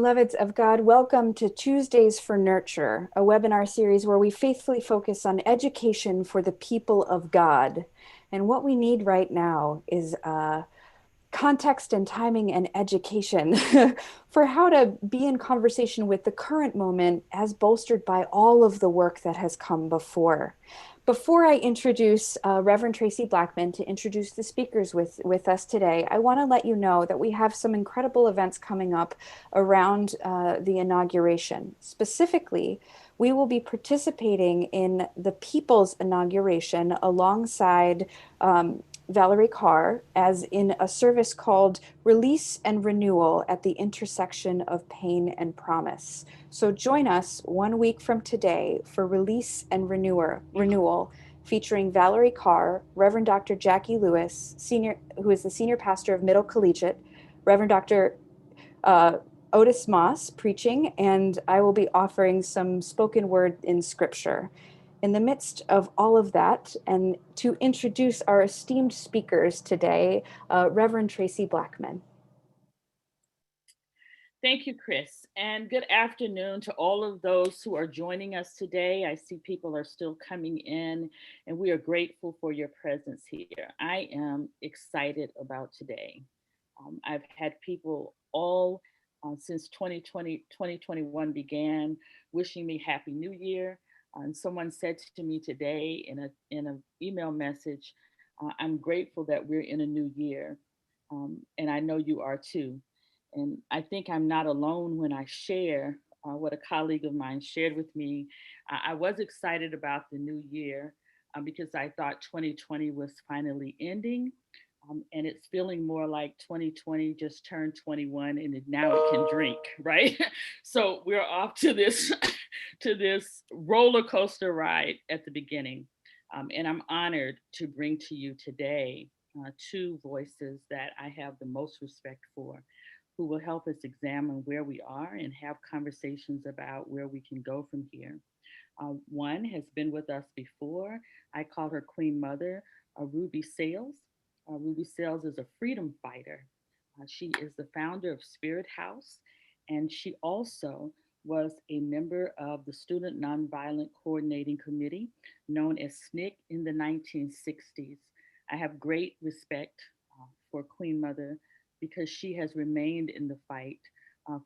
Beloveds of God, welcome to Tuesdays for Nurture, a webinar series where we faithfully focus on education for the people of God. And what we need right now is context and timing and education for how to be in conversation with the current moment as bolstered by all of the work that has come before. Before I introduce Reverend Traci Blackmon to introduce the speakers with us today, I want to let you know that we have some incredible events coming up around the inauguration. Specifically, we will be participating in the People's Inauguration alongside Valerie Carr as in a service called Release and Renewal at the Intersection of Pain and Promise. So join us 1 week from today for Release and Renewal, featuring Valerie Carr, Reverend Dr. Jackie Lewis, who is the senior pastor of Middle Collegiate, Reverend Dr. Otis Moss preaching, and I will be offering some spoken word in scripture. In the midst of all of that, and to introduce our esteemed speakers today, Reverend Traci Blackmon. Thank you, Chris, and good afternoon to all of those who are joining us today. I see people are still coming in, and we are grateful for your presence here. I am excited about today. I've had people all since 2021 began wishing me Happy New Year. And someone said to me today in an email message, I'm grateful that we're in a new year, and I know you are too. And I think I'm not alone when I share what a colleague of mine shared with me. I was excited about the new year because I thought 2020 was finally ending. And it's feeling more like 2020 just turned 21 and now it can drink, right? So we're off to this to this roller coaster ride at the beginning. And I'm honored to bring to you today two voices that I have the most respect for, who will help us examine where we are and have conversations about where we can go from here. One has been with us before. I call her Queen Mother, Ruby Sales. Ruby Sales is a freedom fighter. She is the founder of Spirit House, and she also was a member of the Student Nonviolent Coordinating Committee, known as SNCC in the 1960s. I have great respect for Queen Mother because she has remained in the fight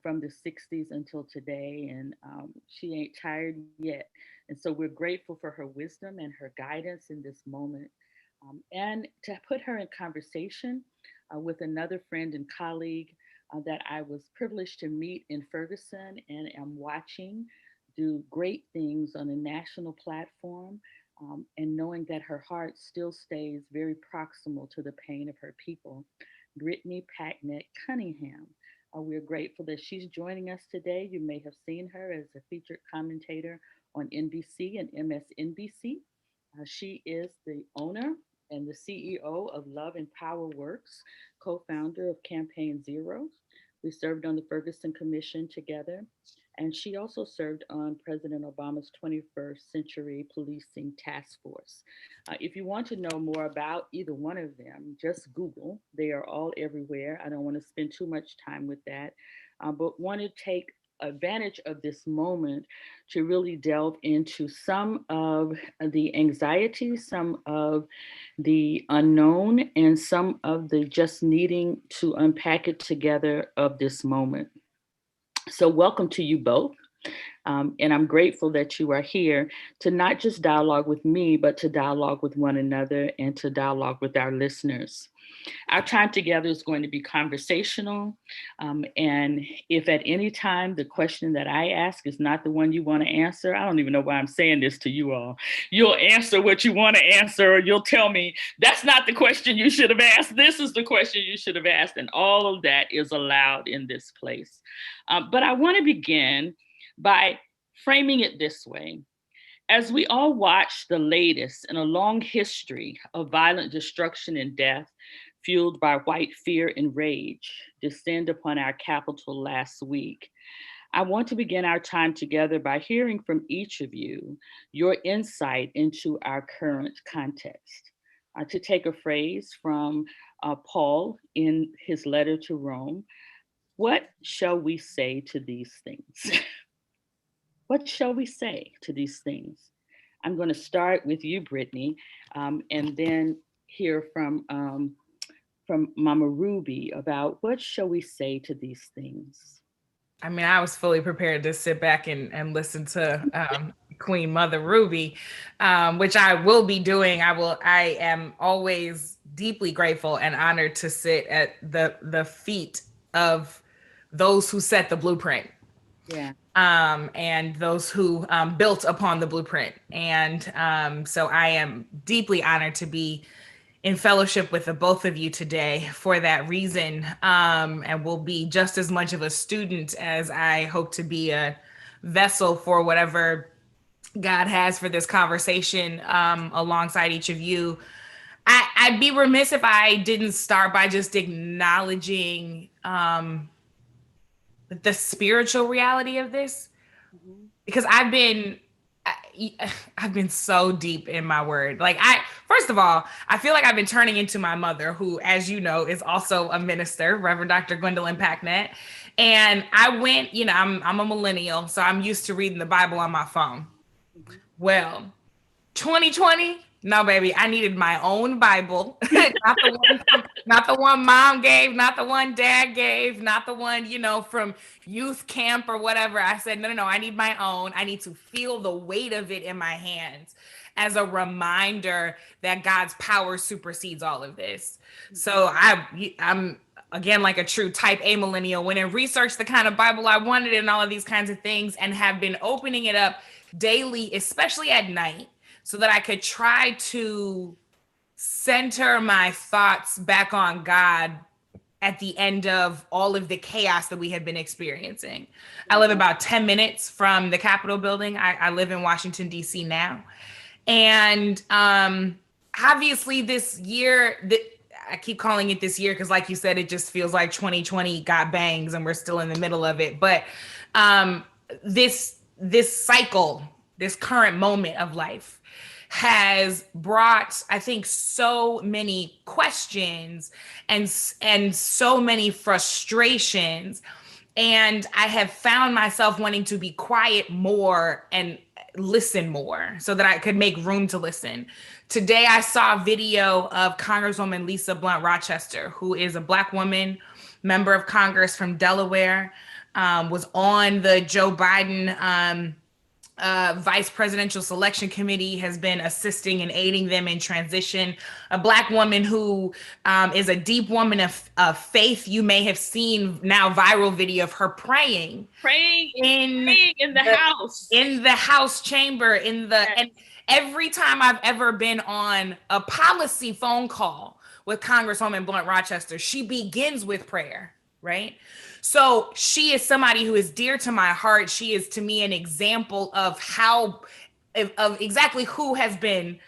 from the 60s until today, and she ain't tired yet. And so we're grateful for her wisdom and her guidance in this moment. And to put her in conversation with another friend and colleague that I was privileged to meet in Ferguson and am watching do great things on a national platform, and knowing that her heart still stays very proximal to the pain of her people. Brittany Packnett Cunningham. We're grateful that she's joining us today. You may have seen her as a featured commentator on NBC and MSNBC. She is the owner and the CEO of Love and Power Works, co-founder of Campaign Zero. We served on the Ferguson Commission together, and she also served on President Obama's 21st Century Policing Task Force. If you want to know more about either one of them, just Google. They are all everywhere. I don't want to spend too much time with that, but want to take advantage of this moment to really delve into some of the anxiety, some of the unknown, and some of the just needing to unpack it together of this moment. So welcome to you both. And I'm grateful that you are here to not just dialogue with me, but to dialogue with one another and to dialogue with our listeners. Our time together is going to be conversational. And if at any time the question that I ask is not the one you want to answer, I don't even know why I'm saying this to you all. You'll answer what you want to answer, or you'll tell me, that's not the question you should have asked. This is the question you should have asked. And all of that is allowed in this place. But I want to begin by framing it this way. As we all watch the latest in a long history of violent destruction and death, fueled by white fear and rage, descend upon our capital last week, I want to begin our time together by hearing from each of you your insight into our current context. To take a phrase from Paul in his letter to Rome, What shall we say to these things? What shall we say to these things? I'm going to start with you, Brittany, and then hear from Mama Ruby about what shall we say to these things. I mean, I was fully prepared to sit back and listen to Queen Mother Ruby, which I will be doing. I am always deeply grateful and honored to sit at the feet of those who set the blueprint. Yeah. And those who built upon the blueprint. And so I am deeply honored to be in fellowship with the both of you today for that reason, and will be just as much of a student as I hope to be a vessel for whatever God has for this conversation alongside each of you. I'd be remiss if I didn't start by just acknowledging the spiritual reality of this, because I've been so deep in my word. Like, first of all, I feel like I've been turning into my mother, who, as you know, is also a minister, Reverend Dr. Gwendolyn Packnett. And I went, I'm a millennial, so I'm used to reading the Bible on my phone. Well, 2020, no, baby, I needed my own Bible, not the one mom gave, not the one dad gave, not the one, from youth camp or whatever. I said, no, I need my own. I need to feel the weight of it in my hands as a reminder that God's power supersedes all of this. So I'm again, like a true type A millennial, went and researched the kind of Bible I wanted and all of these kinds of things, and have been opening it up daily, especially at night, so that I could try to center my thoughts back on God at the end of all of the chaos that we have been experiencing. I live about 10 minutes from the Capitol building. I live in Washington, D.C. now. And obviously this year, I keep calling it this year because, like you said, it just feels like 2020 got bangs and we're still in the middle of it. But this cycle, this current moment of life, has brought, I think, so many questions and so many frustrations. And I have found myself wanting to be quiet more and listen more so that I could make room to listen. Today, I saw a video of Congresswoman Lisa Blunt Rochester, who is a Black woman, member of Congress from Delaware, was on the Joe Biden Vice Presidential Selection Committee, has been assisting and aiding them in transition. A Black woman who is a deep woman of faith. You may have seen now viral video of her praying in the House chamber, and every time I've ever been on a policy phone call with Congresswoman Blunt Rochester, she begins with prayer, right? So she is somebody who is dear to my heart. She is, to me, an example of exactly who has been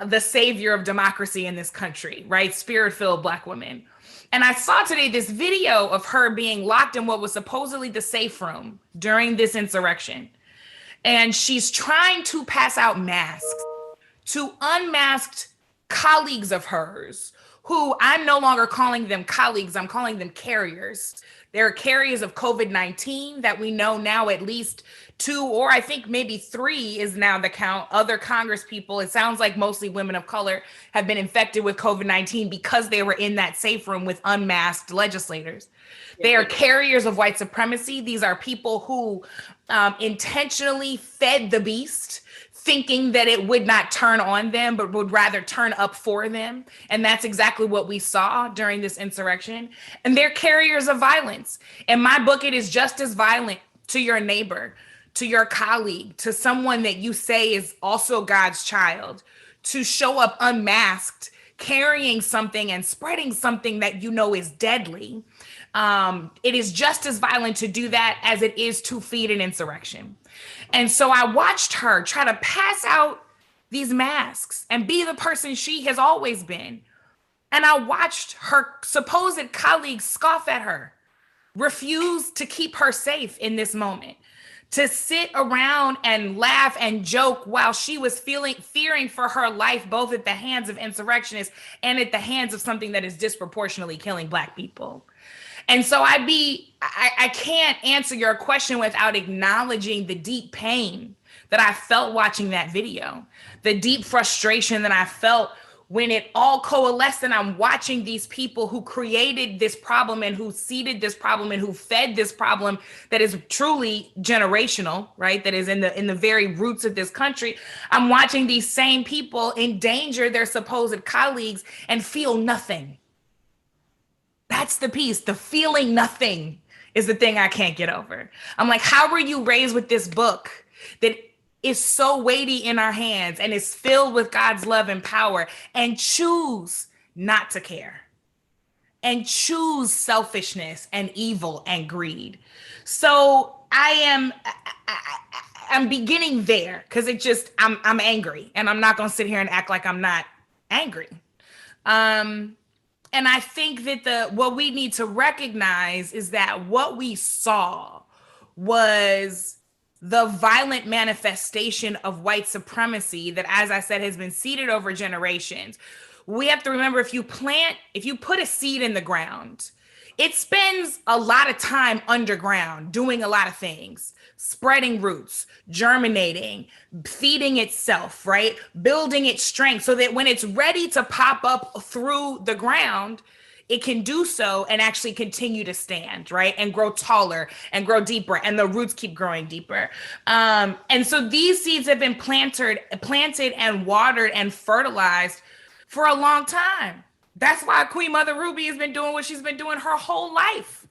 the savior of democracy in this country, right? Spirit-filled Black women. And I saw today this video of her being locked in what was supposedly the safe room during this insurrection. And she's trying to pass out masks to unmasked colleagues of hers, who I'm no longer calling them colleagues, I'm calling them carriers. They're carriers of COVID-19 that we know now at least 2, or I think maybe 3 is now the count, other Congress people, it sounds like mostly women of color, have been infected with COVID-19 because they were in that safe room with unmasked legislators. They are carriers of white supremacy. These are people who intentionally fed the beast, thinking that it would not turn on them, but would rather turn up for them. And that's exactly what we saw during this insurrection. And they're carriers of violence. In my book, it is just as violent to your neighbor, to your colleague, to someone that you say is also God's child, to show up unmasked, carrying something and spreading something that you know is deadly. It is just as violent to do that as it is to feed an insurrection. And so I watched her try to pass out these masks and be the person she has always been. And I watched her supposed colleagues scoff at her, refuse to keep her safe in this moment, to sit around and laugh and joke while she was fearing for her life, both at the hands of insurrectionists and at the hands of something that is disproportionately killing Black people. And so I can't answer your question without acknowledging the deep pain that I felt watching that video, the deep frustration that I felt when it all coalesced and I'm watching these people who created this problem and who seeded this problem and who fed this problem that is truly generational, right? That is in the very roots of this country. I'm watching these same people endanger their supposed colleagues and feel nothing. That's the piece. The feeling nothing is the thing I can't get over. I'm like, how were you raised with this book that is so weighty in our hands and is filled with God's love and power, and choose not to care and choose selfishness and evil and greed? So I'm beginning there because I'm angry, and I'm not going to sit here and act like I'm not angry. And I think that what we need to recognize is that what we saw was the violent manifestation of white supremacy that, as I said, has been seeded over generations. We have to remember, if you put a seed in the ground, it spends a lot of time underground doing a lot of things, spreading roots, germinating, feeding itself, right? Building its strength so that when it's ready to pop up through the ground, it can do so and actually continue to stand, right? And grow taller and grow deeper, and the roots keep growing deeper. And so these seeds have been planted and watered and fertilized for a long time. That's why Queen Mother Ruby has been doing what she's been doing her whole life,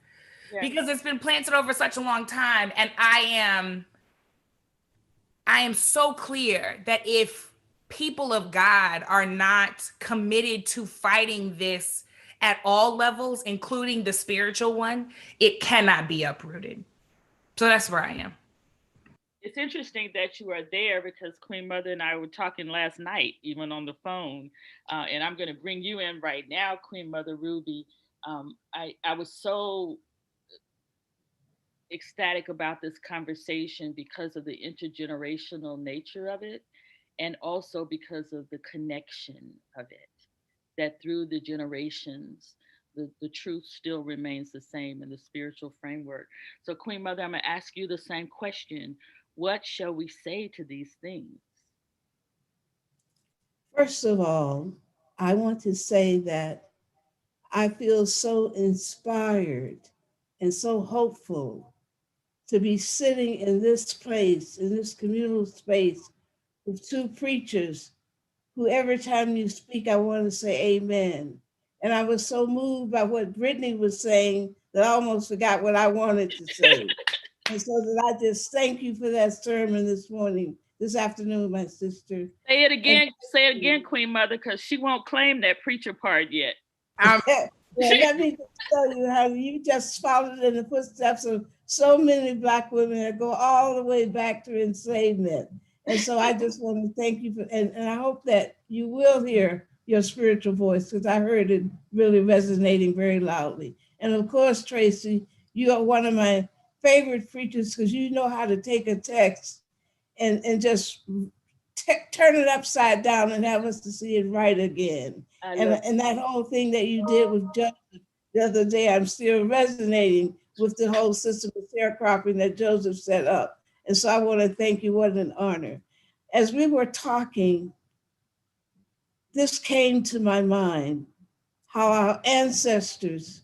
because it's been planted over such a long time. And I am so clear that if people of God are not committed to fighting this at all levels, including the spiritual one, it cannot be uprooted. So that's where I am. It's interesting that you are there, because Queen Mother and I were talking last night, even on the phone, and I'm going to bring you in right now, Queen Mother Ruby. I was so ecstatic about this conversation because of the intergenerational nature of it, and also because of the connection of it, that through the generations, the truth still remains the same in the spiritual framework. So, Queen Mother, I'm going to ask you the same question. What shall we say to these things? First of all, I want to say that I feel so inspired and so hopeful to be sitting in this place, in this communal space, with two preachers who every time you speak, I want to say amen. And I was so moved by what Brittany was saying that I almost forgot what I wanted to say. And so that I just thank you for that sermon this afternoon, my sister. Say it again, Queen Mother, because she won't claim that preacher part yet. Let me just tell you how you just followed in the footsteps of so many Black women that go all the way back to enslavement. And so I just want to thank you and I hope that you will hear your spiritual voice, because I heard it really resonating very loudly. And of course, Traci, you are one of my favorite preachers, because you know how to take a text and just turn it upside down and have us to see it right again. And that whole thing that you did with Joseph the other day, I'm still resonating with the whole system of sharecropping that Joseph set up. And so I want to thank you. What an honor. As we were talking, this came to my mind, how our ancestors,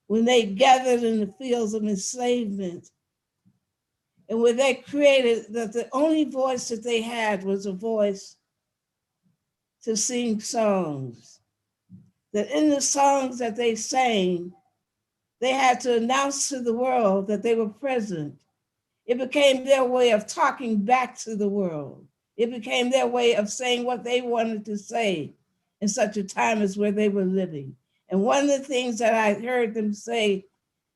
when they gathered in the fields of enslavement, and when they created, that the only voice that they had was a voice to sing songs. That in the songs that they sang, they had to announce to the world that they were present. It became their way of talking back to the world. It became their way of saying what they wanted to say in such a time as where they were living. And one of the things that I heard them say,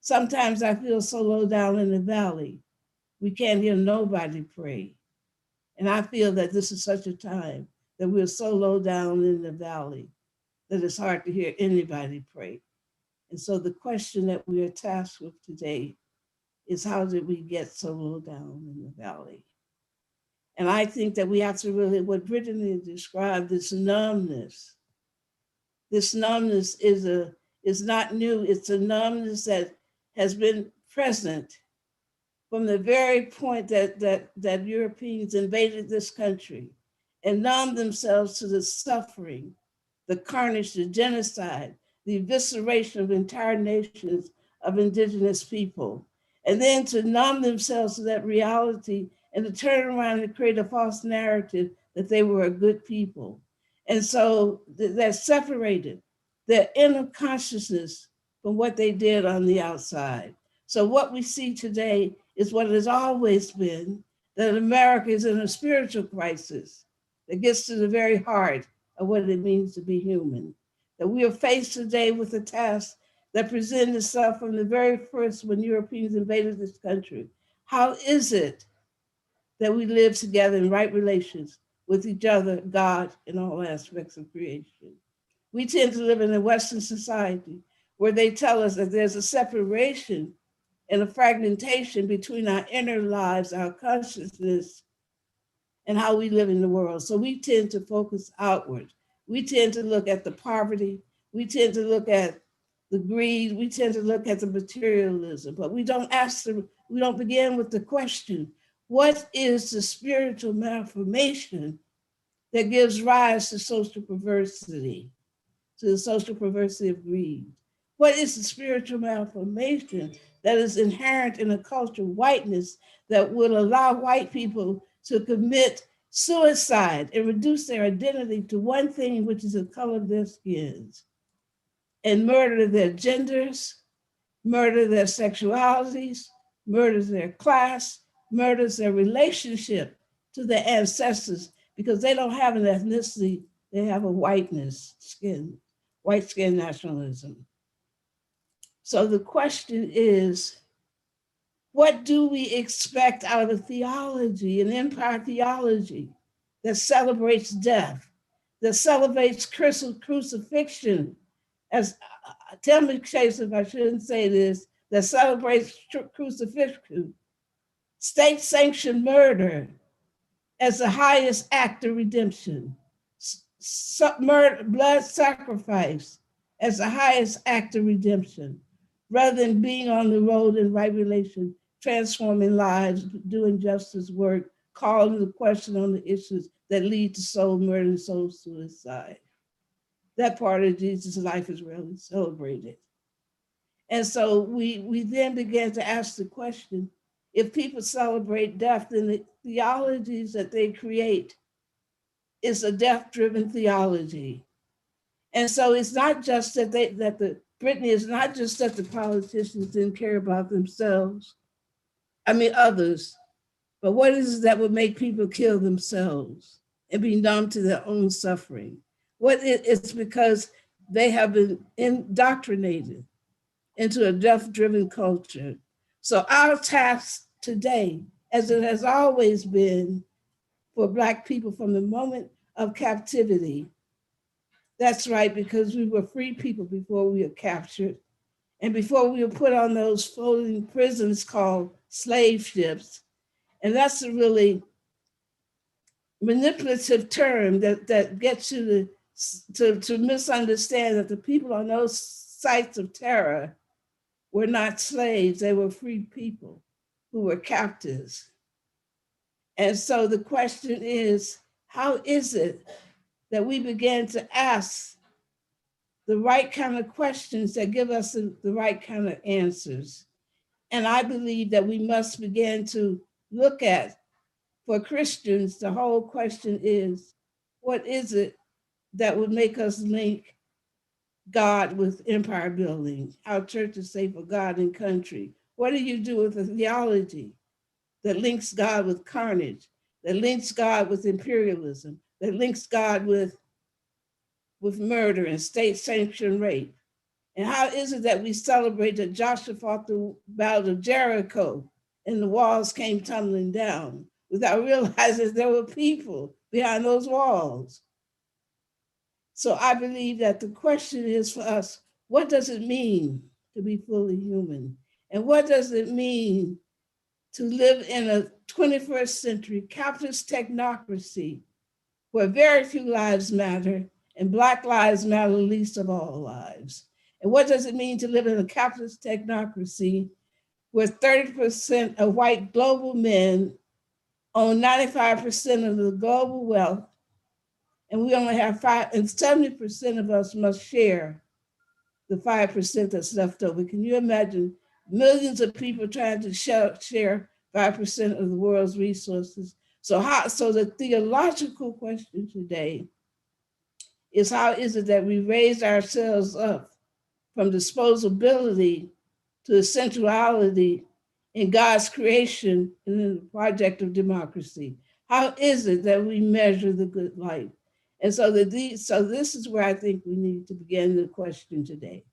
sometimes I feel so low down in the valley, we can't hear nobody pray. And I feel that this is such a time that we're so low down in the valley that it's hard to hear anybody pray. And so the question that we are tasked with today is, how did we get so low down in the valley? And I think that we have to really, what Brittany described, this numbness is is not new. It's a numbness that has been present from the very point that Europeans invaded this country and numbed themselves to the suffering, the carnage, the genocide, the evisceration of entire nations of indigenous people, and then to numb themselves to that reality and to turn around and create a false narrative that they were a good people. And so that separated their inner consciousness from what they did on the outside. So what we see today is what it has always been, that America is in a spiritual crisis that gets to the very heart of what it means to be human. That we are faced today with a task that presented itself from the very first when Europeans invaded this country. How is it that we live together in right relations with each other, God, and all aspects of creation? We tend to live in a Western society where they tell us that there's a separation and a fragmentation between our inner lives, our consciousness, and how we live in the world. So we tend to focus outward. We tend to look at the poverty. We tend to look at the greed. We tend to look at the materialism, but we don't begin with the question, what is the spiritual malformation that gives rise to social perversity, to the social perversity of greed? What is the spiritual malformation that is inherent in a culture of whiteness that will allow white people to commit suicide and reduce their identity to one thing, which is the color of their skins, and murder their genders, murder their sexualities, murders their class, murders their relationship to their ancestors, because they don't have an ethnicity, they have a whiteness skin, white skin nationalism. So the question is, what do we expect out of theology, an empire theology that celebrates death, that celebrates crucifixion, as, tell me, Chase, if I shouldn't say this, that celebrates crucifixion, state-sanctioned murder as the highest act of redemption, blood sacrifice as the highest act of redemption, rather than being on the road in right relation, transforming lives, doing justice work, calling the question on the issues that lead to soul murder and soul suicide. That part of Jesus' life is rarely celebrated. And so we then began to ask the question, if people celebrate death, then the theologies that they create is a death-driven theology. And so it's not just Brittany, it's not just that the politicians didn't care about themselves, others, but what is it that would make people kill themselves and be numb to their own suffering? It's because they have been indoctrinated into a death-driven culture. So our task today, as it has always been for Black people from the moment of captivity, that's right, because we were free people before we were captured and before we were put on those floating prisons called slave ships. And that's a really manipulative term that gets you to misunderstand that the people on those sites of terror were not slaves, they were free people who were captives. And so the question is, how is it that we began to ask the right kind of questions that give us the right kind of answers? And I believe that we must begin to look at, for Christians, the whole question is, what is it that would make us link God with empire building? Our churches say for God and country. What do you do with a theology that links God with carnage, that links God with imperialism, that links God with murder and state-sanctioned rape? And how is it that we celebrate that Joshua fought the battle of Jericho and the walls came tumbling down without realizing there were people behind those walls? So I believe that the question is for us, what does it mean to be fully human? And what does it mean to live in a 21st century capitalist technocracy where very few lives matter and Black lives matter least of all lives? And what does it mean to live in a capitalist technocracy where 30% of white global men own 95% of the global wealth, and we only have 70% of us must share the 5% that's left over? Can you imagine millions of people trying to share 5% of the world's resources? So the theological question today is, how is it that we raise ourselves up from disposability to essentiality in God's creation and in the project of democracy? How is it that we measure the good life? And so this is where I think we need to begin the question today.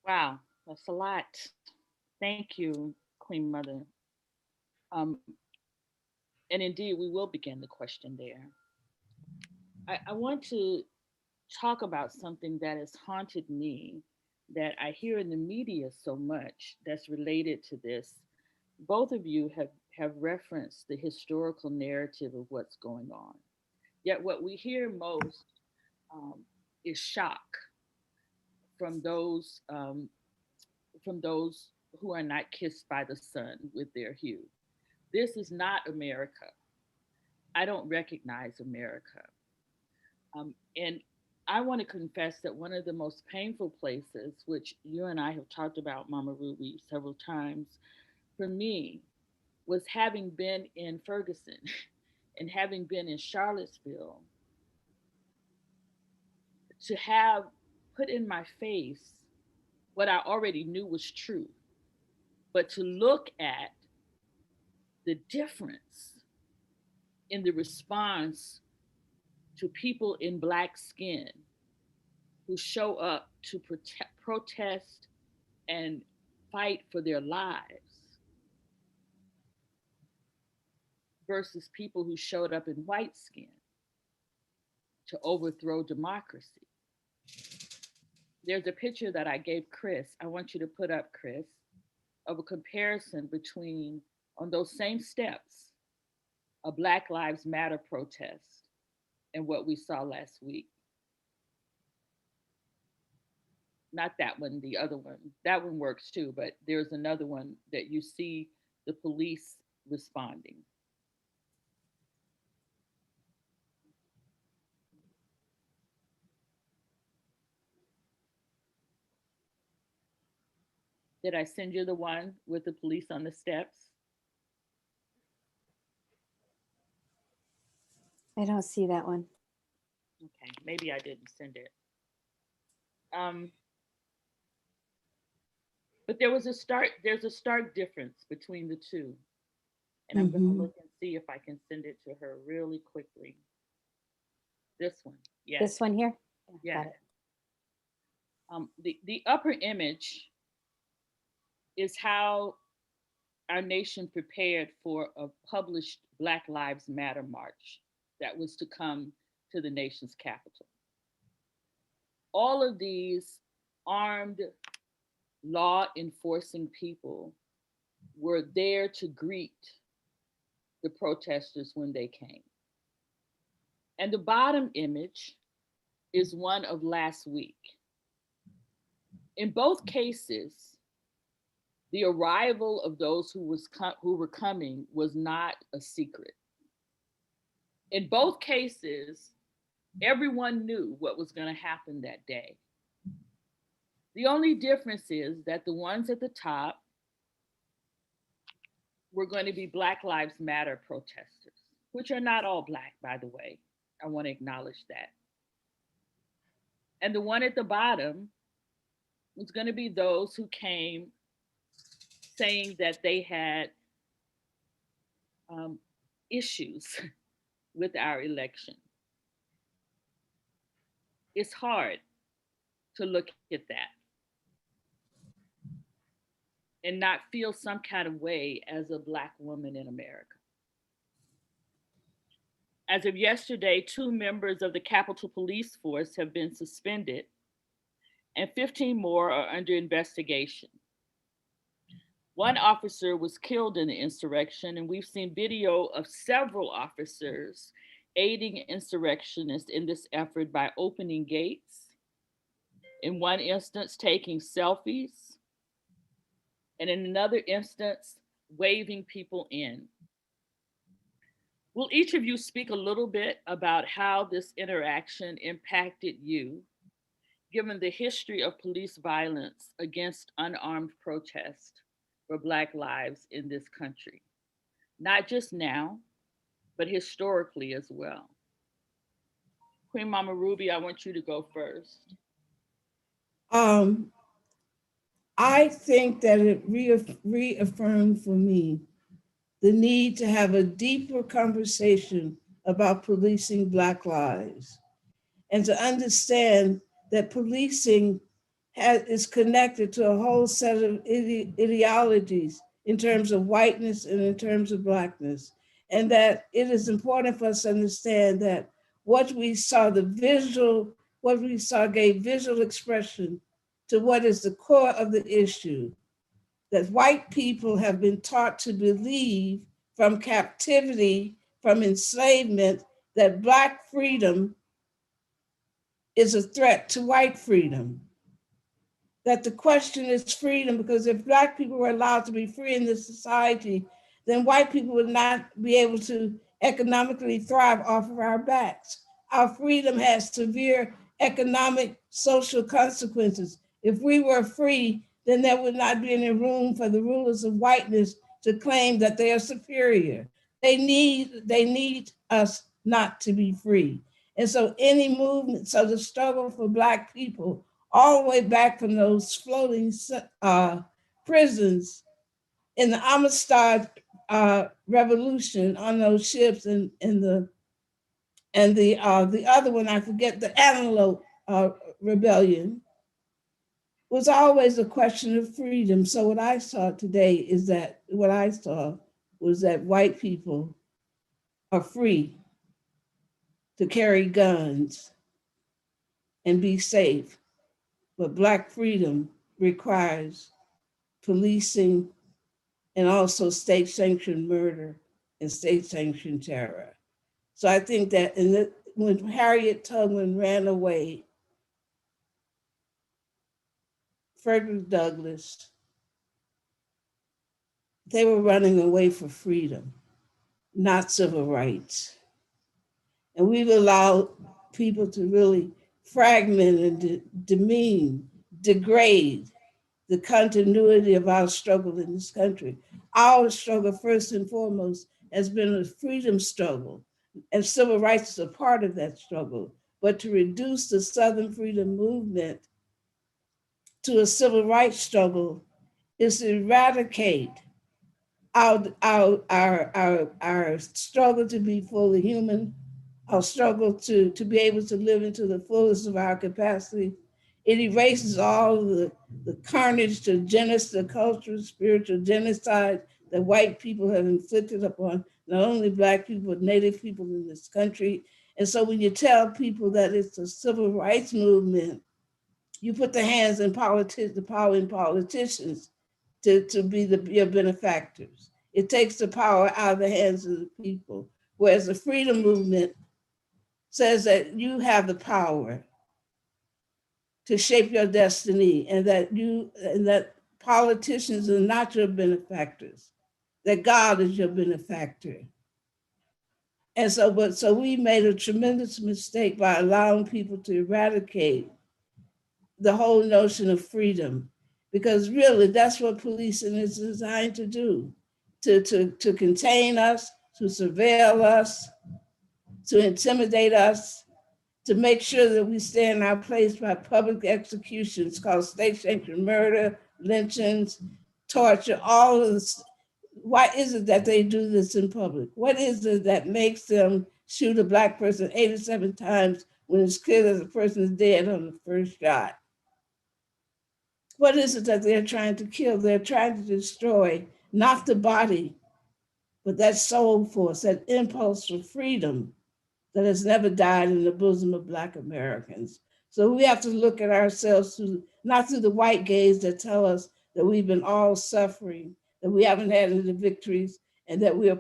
Wow, that's a lot. Thank you, Queen Mother. And indeed, we will begin the question there. I want to talk about something that has haunted me, that I hear in the media so much that's related to this. Both of you have referenced the historical narrative of what's going on. Yet what we hear most is shock from those who are not kissed by the sun with their hue. This is not America. I don't recognize America. And I want to confess that one of the most painful places, which you and I have talked about, Mama Ruby, several times, for me, was having been in Ferguson and having been in Charlottesville, to have put in my face what I already knew was true, but to look at the difference in the response to people in Black skin who show up to protest and fight for their lives versus people who showed up in white skin to overthrow democracy. There's a picture that I gave Chris. I want you to put up, Chris, of a comparison between, on those same steps, a Black Lives Matter protest and what we saw last week. Not that one, the other one. That one works too, but there's another one that you see the police responding. Did I send you the one with the police on the steps? I don't see that one. Okay, maybe I didn't send it. But there's a stark difference between the two. And I'm going to look and see if I can send it to her really quickly. This one, yes. This one here? Yeah. The upper image is how our nation prepared for a published Black Lives Matter march that was to come to the nation's capital. All of these armed law enforcing people were there to greet the protesters when they came. And the bottom image is one of last week. In both cases, the arrival of those who were coming was not a secret. In both cases, everyone knew what was going to happen that day. The only difference is that the ones at the top were going to be Black Lives Matter protesters, which are not all Black, by the way. I want to acknowledge that. And the one at the bottom was going to be those who came saying that they had issues with our election. It's hard to look at that and not feel some kind of way as a Black woman in America. As of yesterday, 2 members of the Capitol Police Force have been suspended, and 15 more are under investigation. One officer was killed in the insurrection, and we've seen video of several officers aiding insurrectionists in this effort by opening gates, in one instance, taking selfies, and in another instance, waving people in. Will each of you speak a little bit about how this interaction impacted you, given the history of police violence against unarmed protest for Black lives in this country? Not just now, but historically as well. Queen Mama Ruby, I want you to go first. I think that it reaffirmed for me the need to have a deeper conversation about policing Black lives and to understand that policing is connected to a whole set of ideologies in terms of whiteness and in terms of Blackness. And that it is important for us to understand that what we saw gave visual expression to what is the core of the issue, that white people have been taught to believe from captivity, from enslavement, that Black freedom is a threat to white freedom. That the question is freedom, because if Black people were allowed to be free in this society, then white people would not be able to economically thrive off of our backs. Our freedom has severe economic, social consequences. If we were free, then there would not be any room for the rulers of whiteness to claim that they are superior. They need us not to be free. And so any movement, so the struggle for Black people, all the way back from those floating prisons in the Amistad Revolution on those ships, and the other one, I forget, the Antelope Rebellion, was always a question of freedom. So what I saw today was that white people are free to carry guns and be safe, but Black freedom requires policing and also state-sanctioned murder and state-sanctioned terror. So I think that when Harriet Tubman ran away, Frederick Douglass, they were running away for freedom, not civil rights. And we've allowed people to really fragment and demean, degrade the continuity of our struggle in this country. Our struggle, first and foremost, has been a freedom struggle, and civil rights is a part of that struggle. But to reduce the Southern freedom movement to a civil rights struggle is to eradicate our struggle to be fully human, our struggle to be able to live into the fullest of our capacity. It erases all of the carnage, the genocide, the cultural, spiritual genocide that white people have inflicted upon not only Black people, but Native people in this country. And so when you tell people that it's a civil rights movement, you put the hands in politics, the power in politicians to be your benefactors. It takes the power out of the hands of the people. Whereas the freedom movement says that you have the power to shape your destiny, and that politicians are not your benefactors, that God is your benefactor. And so we made a tremendous mistake by allowing people to eradicate the whole notion of freedom, because really that's what policing is designed to do, to contain us, to surveil us, to intimidate us, to make sure that we stay in our place by public executions called state-sanctioned murder, lynchings, torture, all of this. Why is it that they do this in public? What is it that makes them shoot a Black person 87 times when it's clear that the person is dead on the first shot? What is it that they're trying to kill? They're trying to destroy not the body, but that soul force, that impulse for freedom that has never died in the bosom of Black Americans. So we have to look at ourselves not through the white gaze that tell us that we've been all suffering, that we haven't had any victories, and that we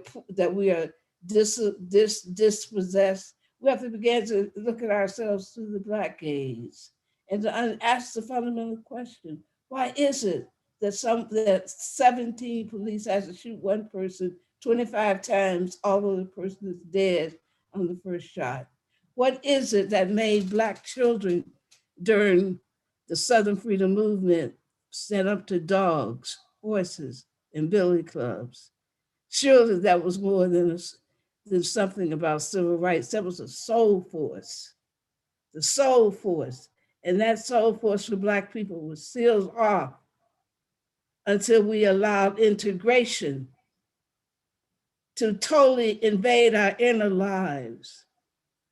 are dispossessed, we have to begin to look at ourselves through the Black gaze and to ask the fundamental question: why is it that 17 police has to shoot one person 25 times, although the person is dead on the first shot? What is it that made Black children during the Southern Freedom Movement stand up to dogs, horses, and billy clubs? Surely that was more than something about civil rights. That was a soul force, the soul force. And that soul force for Black people was sealed off until we allowed integration to totally invade our inner lives.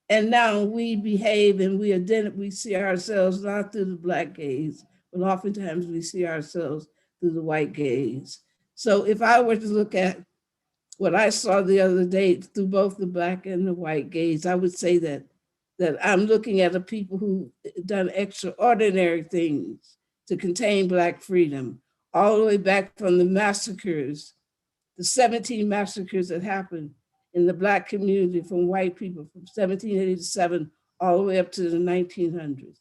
And now we behave and we see ourselves not through the Black gaze, but oftentimes we see ourselves through the white gaze. So if I were to look at what I saw the other day through both the Black and the white gaze, I would say that I'm looking at a people who done extraordinary things to contain Black freedom, all the way back from the massacres, the 17 massacres that happened in the Black community from white people from 1787 all the way up to the 1900s.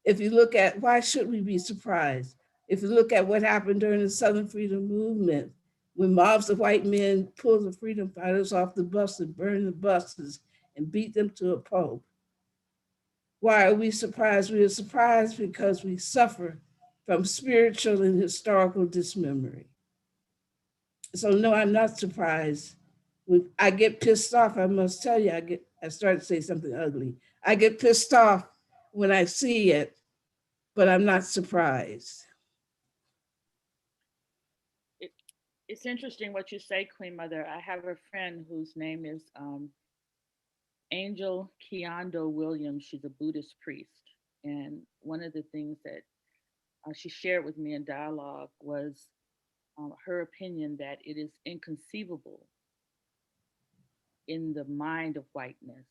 If you look at, why should we be surprised? If you look at what happened during the Southern Freedom Movement, when mobs of white men pulled the freedom fighters off the bus and burned the buses and beat them to a pulp. Why are we surprised? We are surprised because we suffer from spiritual and historical dismemory. So no, I'm not surprised. When I get pissed off, I must tell you, I started to say something ugly. I get pissed off when I see it, but I'm not surprised. It's interesting what you say, Queen Mother. I have a friend whose name is Angel Kiondo Williams. She's a Buddhist priest. And one of the things that she shared with me in dialogue was her opinion that it is inconceivable in the mind of whiteness,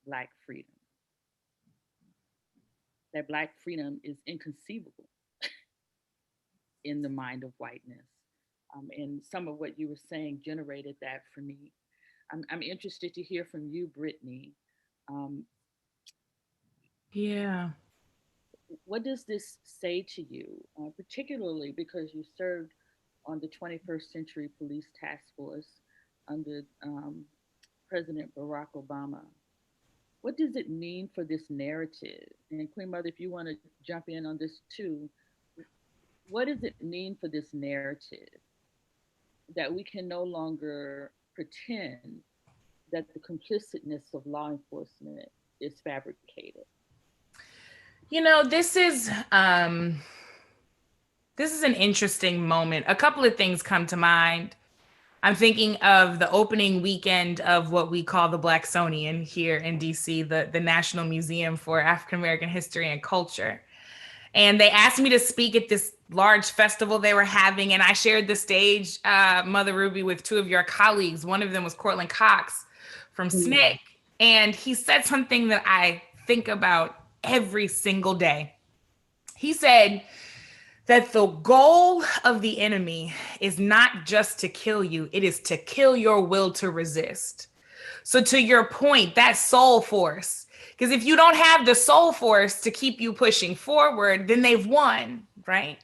Black freedom. That Black freedom is inconceivable in the mind of whiteness. And some of what you were saying generated that for me. I'm interested to hear from you, Brittany. Yeah. What does this say to you, particularly because you served on the 21st Century Police Task Force under President Barack Obama? What does it mean for this narrative? And Queen Mother, if you want to jump in on this too, what does it mean for this narrative that we can no longer pretend that the complicitness of law enforcement is fabricated? You know, this is an interesting moment. A couple of things come to mind. I'm thinking of the opening weekend of what we call the Blacksonian here in DC, the National Museum for African American History and Culture. And they asked me to speak at this large festival they were having. And I shared the stage, Mother Ruby, with two of your colleagues. One of them was Cortland Cox from SNCC. And he said something that I think about every single day. He said that the goal of the enemy is not just to kill you, it is to kill your will to resist. So to your point, that soul force, because if you don't have the soul force to keep you pushing forward, then they've won, right?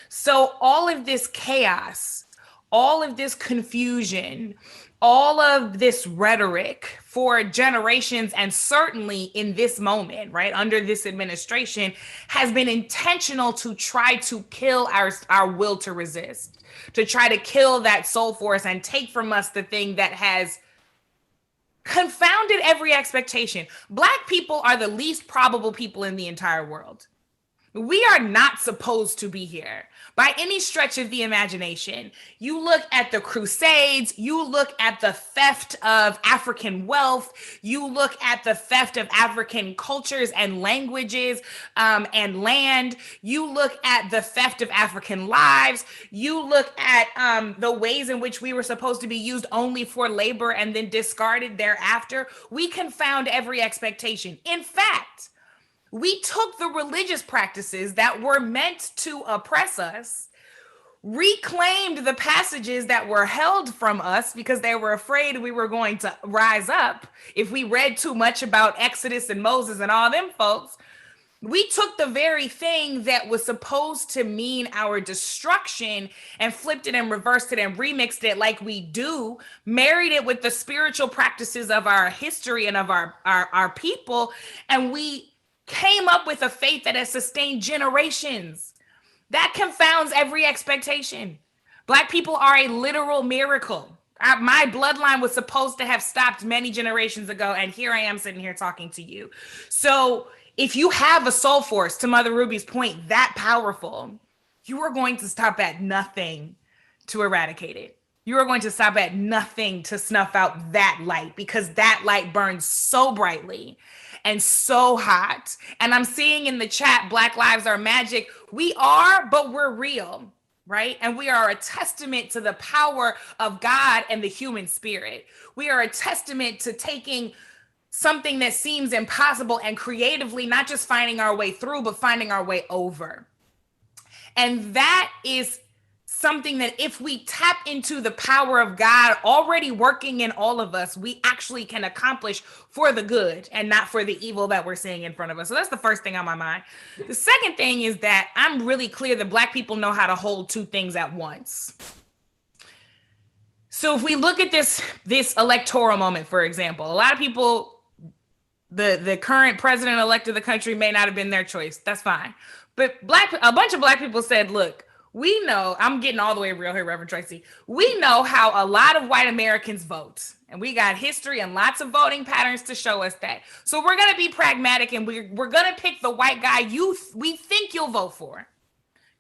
So all of this chaos, all of this confusion, all of this rhetoric for generations, and certainly in this moment, right, under this administration, has been intentional to try to kill our will to resist, to try to kill that soul force and take from us the thing that has confounded every expectation. Black people are the least probable people in the entire world. We are not supposed to be here by any stretch of the imagination. You look at the Crusades, you look at the theft of African wealth, you look at the theft of African cultures and languages and land, you look at the theft of African lives, you look at the ways in which we were supposed to be used only for labor and then discarded thereafter. We confound every expectation. In fact, we took the religious practices that were meant to oppress us. reclaimed the passages that were held from us because they were afraid we were going to rise up if we read too much about Exodus and Moses and all them folks. We took the very thing that was supposed to mean our destruction and flipped it and reversed it and remixed it like we do, married it with the spiritual practices of our history and of our people, and we came up with a faith that has sustained generations. That confounds every expectation. Black people are a literal miracle. My bloodline was supposed to have stopped many generations ago, and here I am sitting here talking to you. So if you have a soul force, to Mother Ruby's point, that powerful, you are going to stop at nothing to eradicate it. You are going to stop at nothing to snuff out that light, because that light burns so brightly and so hot. And I'm seeing in the chat, Black Lives Are Magic. We are, but we're real, right? And we are a testament to the power of God and the human spirit. We are a testament to taking something that seems impossible and creatively not just finding our way through, but finding our way over. And that is something that if we tap into the power of God already working in all of us, we actually can accomplish for the good and not for the evil that we're seeing in front of us. So that's the first thing on my mind. The second thing is that I'm really clear that Black people know how to hold two things at once. So if we look at this electoral moment, for example, a lot of people, the current president-elect of the country may not have been their choice. That's fine. But a bunch of Black people said, look, we know, I'm getting all the way real here, Reverend Traci. We know how a lot of white Americans vote. And we got history and lots of voting patterns to show us that. So we're going to be pragmatic, and we're going to pick the white guy we think you'll vote for.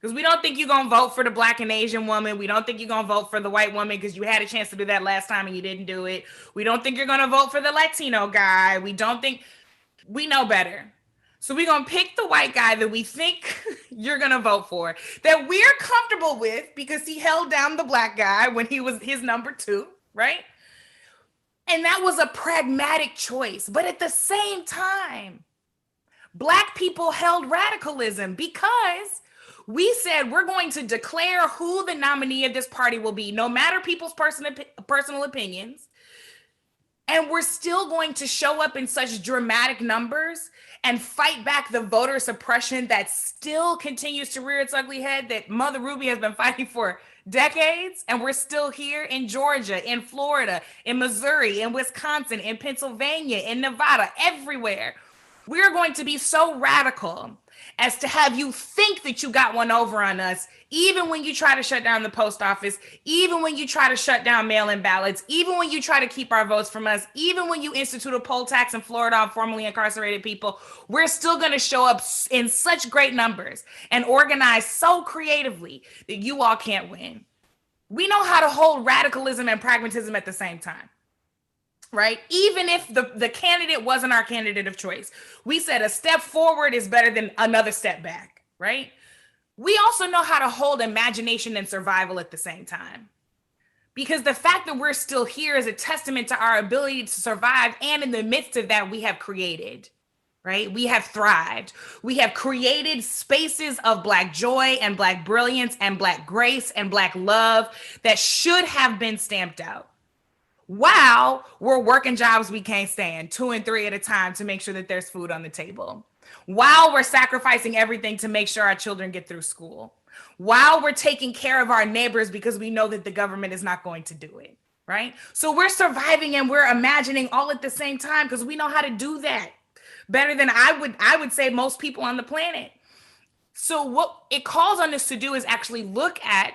Because we don't think you're going to vote for the Black and Asian woman. We don't think you're going to vote for the white woman because you had a chance to do that last time and you didn't do it. We don't think you're going to vote for the Latino guy. We know better. So we're going to pick the white guy that we think you're going to vote for, that we're comfortable with because he held down the Black guy when he was his number 2, right? And that was a pragmatic choice. But at the same time, Black people held radicalism because we said we're going to declare who the nominee of this party will be, no matter people's personal opinions. And we're still going to show up in such dramatic numbers and fight back the voter suppression that still continues to rear its ugly head, that Mother Ruby has been fighting for decades. And we're still here in Georgia, in Florida, in Missouri, in Wisconsin, in Pennsylvania, in Nevada, everywhere. We're going to be so radical as to have you think that you got one over on us, even when you try to shut down the post office, even when you try to shut down mail-in ballots, even when you try to keep our votes from us, even when you institute a poll tax in Florida on formerly incarcerated people. We're still going to show up in such great numbers and organize so creatively that you all can't win. We know how to hold radicalism and pragmatism at the same time. Right? Even if the candidate wasn't our candidate of choice, we said a step forward is better than another step back, right? We also know how to hold imagination and survival at the same time. Because the fact that we're still here is a testament to our ability to survive. And in the midst of that, we have created, right? We have thrived. We have created spaces of Black joy and Black brilliance and Black grace and Black love that should have been stamped out. While we're working jobs we can't stand, 2 and 3 at a time, to make sure that there's food on the table. While we're sacrificing everything to make sure our children get through school. While we're taking care of our neighbors because we know that the government is not going to do it, right? So we're surviving and we're imagining all at the same time because we know how to do that better than I would say most people on the planet. So what it calls on us to do is actually look at,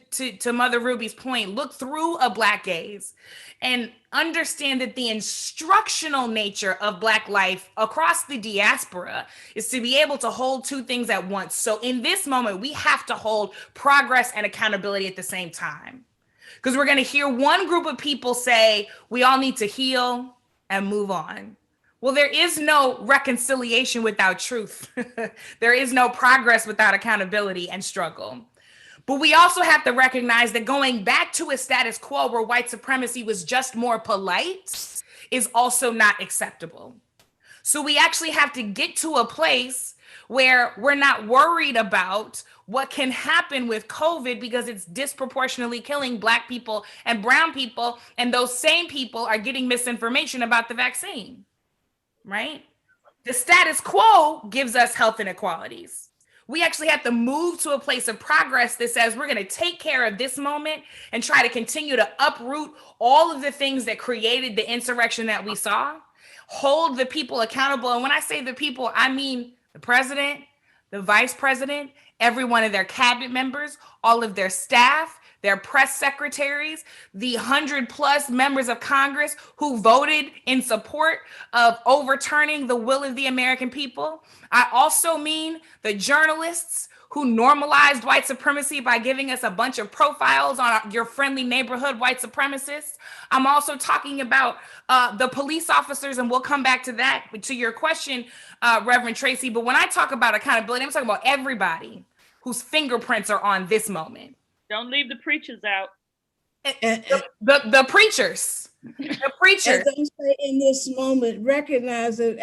to Mother Ruby's point, look through a Black gaze and understand that the instructional nature of Black life across the diaspora is to be able to hold two things at once. So in this moment, we have to hold progress and accountability at the same time. Because we're going to hear one group of people say, we all need to heal and move on. Well, there is no reconciliation without truth. There is no progress without accountability and struggle. But we also have to recognize that going back to a status quo where white supremacy was just more polite is also not acceptable. So we actually have to get to a place where we're not worried about what can happen with COVID because it's disproportionately killing Black people and brown people, and those same people are getting misinformation about the vaccine, right? The status quo gives us health inequalities. We actually have to move to a place of progress that says we're going to take care of this moment and try to continue to uproot all of the things that created the insurrection that we saw, hold the people accountable. And when I say the people, I mean the president, the vice president, every one of their cabinet members, all of their staff, their press secretaries, the 100+ members of Congress who voted in support of overturning the will of the American people. I also mean the journalists who normalized white supremacy by giving us a bunch of profiles on your friendly neighborhood white supremacists. I'm also talking about the police officers, and we'll come back to that, to your question, Reverend Traci. But when I talk about accountability, I'm talking about everybody whose fingerprints are on this moment. Don't leave the preachers out. The preachers. The preachers. As I say, in this moment, recognize that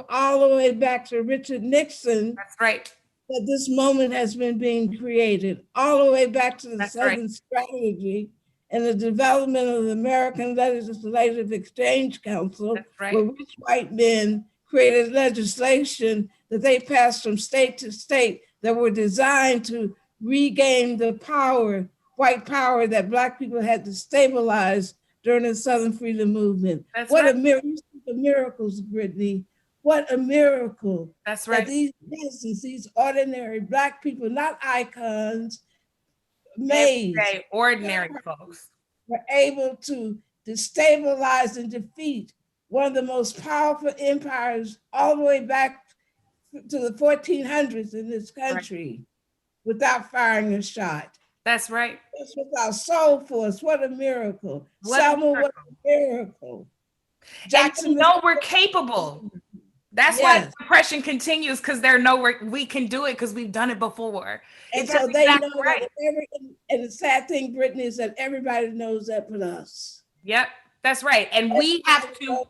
all the way back to Richard Nixon. That's right. That this moment has been being created, all the way back to the Southern Strategy and the development of the American Legislative Exchange Council, where rich white men created legislation that they passed from state to state that were designed to regain the power, white power that Black people had to stabilize during the Southern Freedom Movement. What a miracle, the miracles, Brittany. What a miracle. That's right. That these ordinary Black people, not icons, maids, ordinary folks, were able to destabilize and defeat one of the most powerful empires all the way back to the 1400s in this country without firing a shot. That's right. That's with our soul force. What a miracle. Selma, what a miracle. Jackson, we're capable. That's why oppression continues, because they know we can do it because we've done it before. And so they know that and the sad thing, Brittany, is that everybody knows that but us. Yep, that's right. And we have to,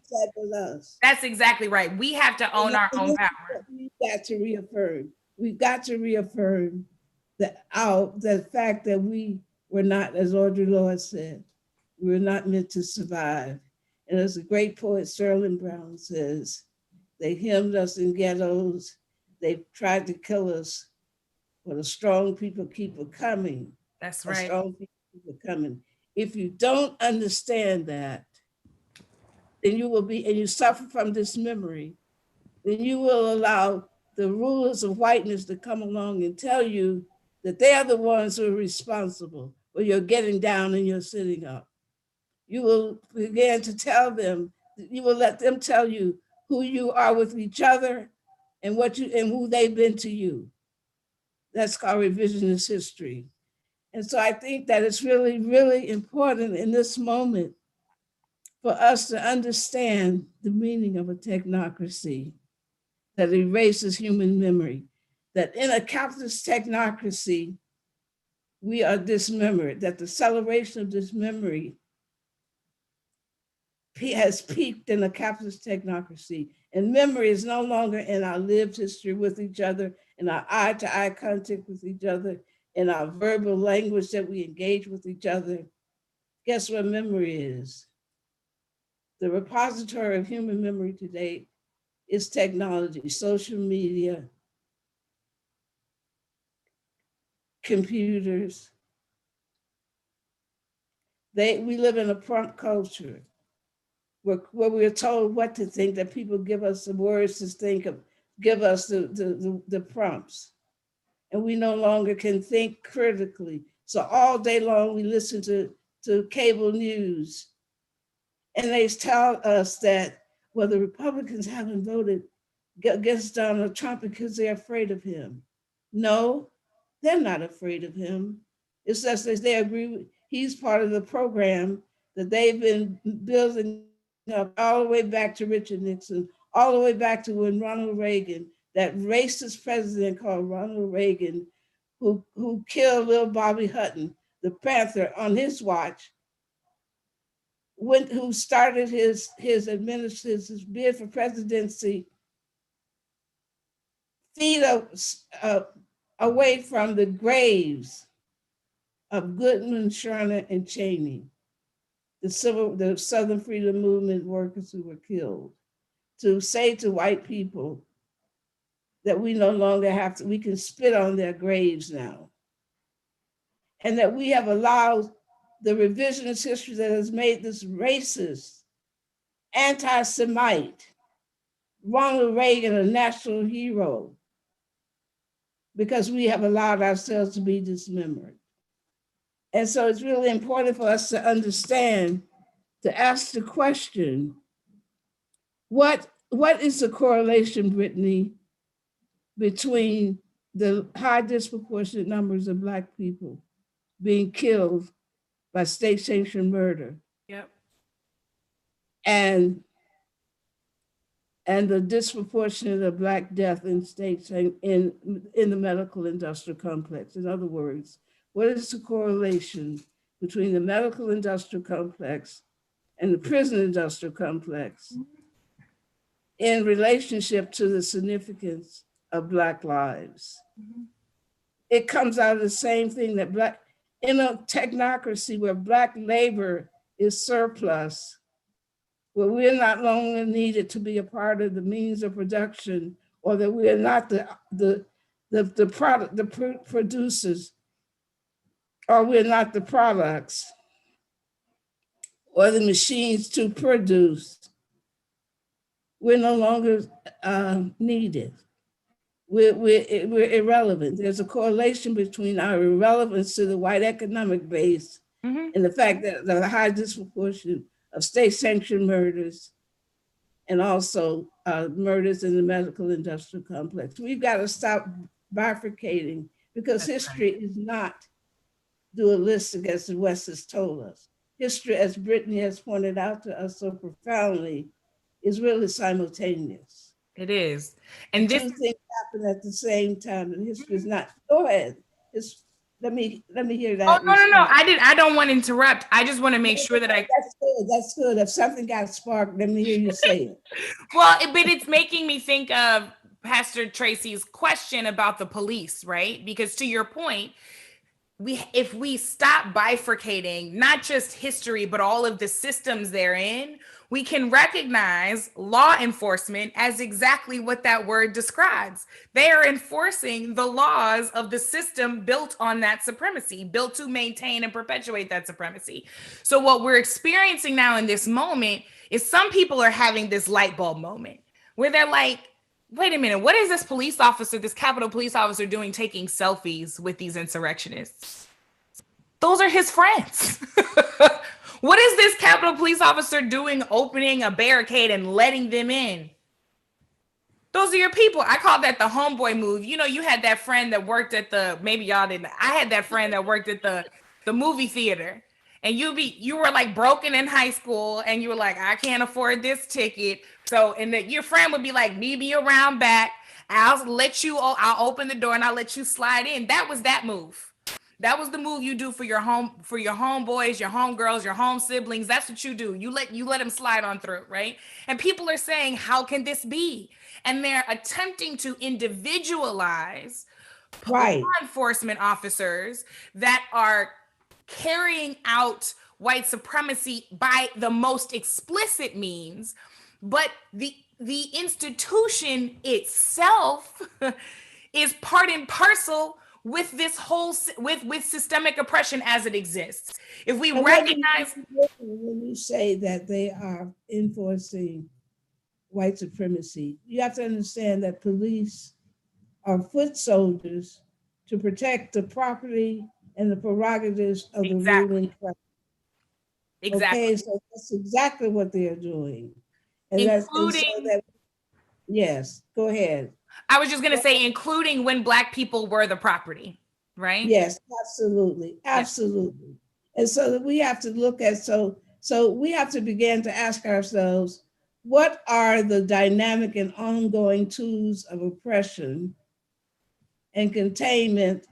that's exactly right. We have to own our own power. We've got to reaffirm. We've got to reaffirm the fact that we were not, as Audre Lorde said, we were not meant to survive. And as the great poet Sterling Brown says, they hemmed us in ghettos. They tried to kill us, but the strong people keep coming. That's right. Strong people keep coming. If you don't understand that, then you will be, and you suffer from this memory, then you will allow the rulers of whiteness to come along and tell you that they are the ones who are responsible when you're getting down and you're sitting up. You will begin to tell them, you will let them tell you who you are with each other and who they've been to you. That's called revisionist history. And so I think that it's really, really important in this moment for us to understand the meaning of a technocracy that erases human memory, that in a capitalist technocracy, we are dismembered, that the celebration of this memory has peaked in a capitalist technocracy, and memory is no longer in our lived history with each other, in our eye-to-eye contact with each other, in our verbal language that we engage with each other. Guess what memory is? The repository of human memory today is technology, social media, computers. We live in a prompt culture where we're told what to think, that people give us the words to think of, give us the prompts. And we no longer can think critically. So all day long we listen to cable news. And they tell us that, well, the Republicans haven't voted against Donald Trump because they're afraid of him. No, they're not afraid of him. It's just that they agree he's part of the program that they've been building up all the way back to Richard Nixon, all the way back to when Ronald Reagan, that racist president called Ronald Reagan, who killed little Bobby Hutton, the Panther, on his watch, who started his bid for presidency feet away from the graves of Goodman, Sherman, and Cheney, the Southern Freedom Movement workers who were killed, to say to white people that we no longer have to, we can spit on their graves now. And that we have allowed the revisionist history that has made this racist, anti-Semite, Ronald Reagan a national hero, because we have allowed ourselves to be dismembered. And so it's really important for us to understand, to ask the question, what is the correlation, Brittany, between the high disproportionate numbers of Black people being killed by state-sanctioned murder? Yep. And the disproportionate of Black death in states in the medical industrial complex? In other words, what is the correlation between the medical industrial complex and the prison industrial complex in relationship to the significance of Black lives? It comes out of the same thing, that in a technocracy where Black labor is surplus, where we're not longer needed to be a part of the means of production, or that we are not the product, the producers, or we're not the products or the machines to produce, we're no longer needed. We're irrelevant. There's a correlation between our irrelevance to the white economic base and the fact that the high disproportion of state-sanctioned murders and also murders in the medical industrial complex. We've got to stop bifurcating, because history is not dualistic as the West has told us. History, as Brittany has pointed out to us so profoundly, is really simultaneous. It is. And two things happen at the same time, and history is not. Go ahead. Let me hear that. Oh, no. I don't want to interrupt. I just want to make sure that That's good. If something got sparked, let me hear you say it. Well, but it's making me think of Pastor Traci's question about the police, right? Because to your point, if we stop bifurcating not just history, but all of the systems therein, we can recognize law enforcement as exactly what that word describes. They are enforcing the laws of the system built on that supremacy, built to maintain and perpetuate that supremacy. So what we're experiencing now in this moment is some people are having this light bulb moment where they're like, wait a minute, what is this police officer, this Capitol police officer doing taking selfies with these insurrectionists? Those are his friends. What is this Capitol police officer doing opening a barricade and letting them in? Those are your people. I call that the homeboy move. You know, you had that friend that worked at maybe y'all didn't. I had that friend that worked at the movie theater. And you were like broken in high school and you were like, I can't afford this ticket. So, your friend would be like, meet me around back. I'll open the door and I'll let you slide in. That was that move. That was the move you do for your homeboys, your homegirls, your home siblings. That's what you do. You let them slide on through, right? And people are saying, how can this be? And they're attempting to individualize law enforcement officers that are carrying out white supremacy by the most explicit means, but the institution itself is part and parcel with this whole with systemic oppression as it exists. If we recognize, when you say that they are enforcing white supremacy, you have to understand that police are foot soldiers to protect the property and the prerogatives of the ruling class. Exactly. Okay, so that's exactly what they are doing. Yes, go ahead. I was just going to say, including when Black people were the property, right? Yes, absolutely. Absolutely. And so that we have to look at, so we have to begin to ask ourselves, what are the dynamic and ongoing tools of oppression and containment